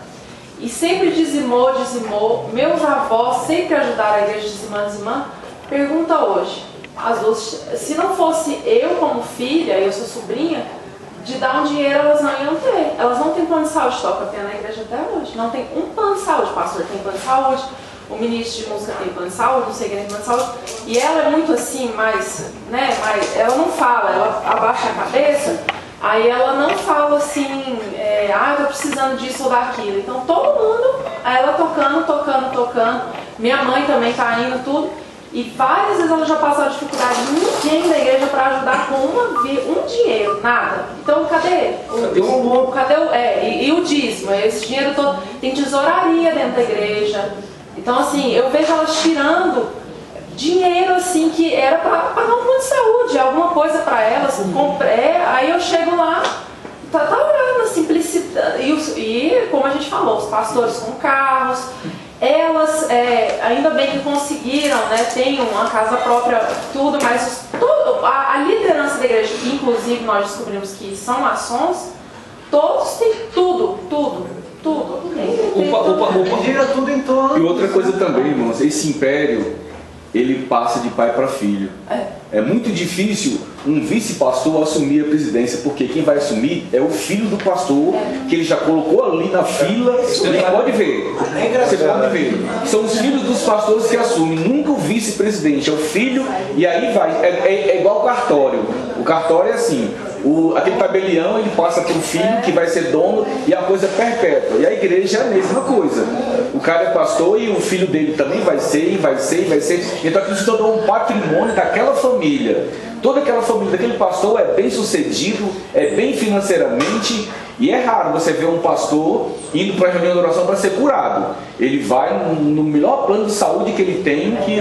E sempre dizimou. Meus avós sempre ajudaram a igreja dizimando. Pergunta hoje, as duas, se não fosse eu como filha, eu sou sobrinha, de dar um dinheiro elas não iam ter. Elas não têm plano de saúde, toca piano na igreja até hoje. Não tem um plano de saúde, o pastor tem plano de saúde, o ministro de música tem plano de saúde, não sei quem tem plano de saúde. E ela é muito assim, né, ela não fala, ela abaixa a cabeça, aí ela não fala assim, eu tô precisando disso ou daquilo. Então todo mundo, aí ela tocando. Minha mãe também tá indo, tudo. E várias vezes ela já passou dificuldade, ninguém da igreja para ajudar com um dinheiro, nada. Então cadê? E o dízimo? Esse dinheiro todo. Tem tesouraria dentro da igreja. Então assim, eu vejo elas tirando dinheiro assim que era para pagar um plano de saúde, alguma coisa para elas. Aí eu chego lá, tá orando, a simplicidade. E como a gente falou, os pastores com carros. Elas, ainda bem que conseguiram, né, tem uma casa própria, tudo, mas a liderança da igreja, que inclusive nós descobrimos que são maçons, todos têm tudo. Gira tudo em torno. E outra coisa também, irmãos, esse império, ele passa de pai para filho. É muito difícil um vice-pastor assumir a presidência, porque quem vai assumir é o filho do pastor, que ele já colocou ali na fila. Você pode ver. Você pode ver. São os filhos dos pastores que assumem, nunca o vice-presidente, é o filho, e aí vai. É igual o cartório. O cartório é assim. Aquele tabelião, ele passa para o filho que vai ser dono, e a coisa é perpétua. E a igreja é a mesma coisa. O cara é pastor e o filho dele também vai ser. Então aquilo se tornou um patrimônio daquela família. Toda aquela família daquele pastor é bem sucedido, é bem financeiramente, e é raro você ver um pastor indo para a reunião de oração para ser curado. Ele vai no melhor plano de saúde que ele tem, que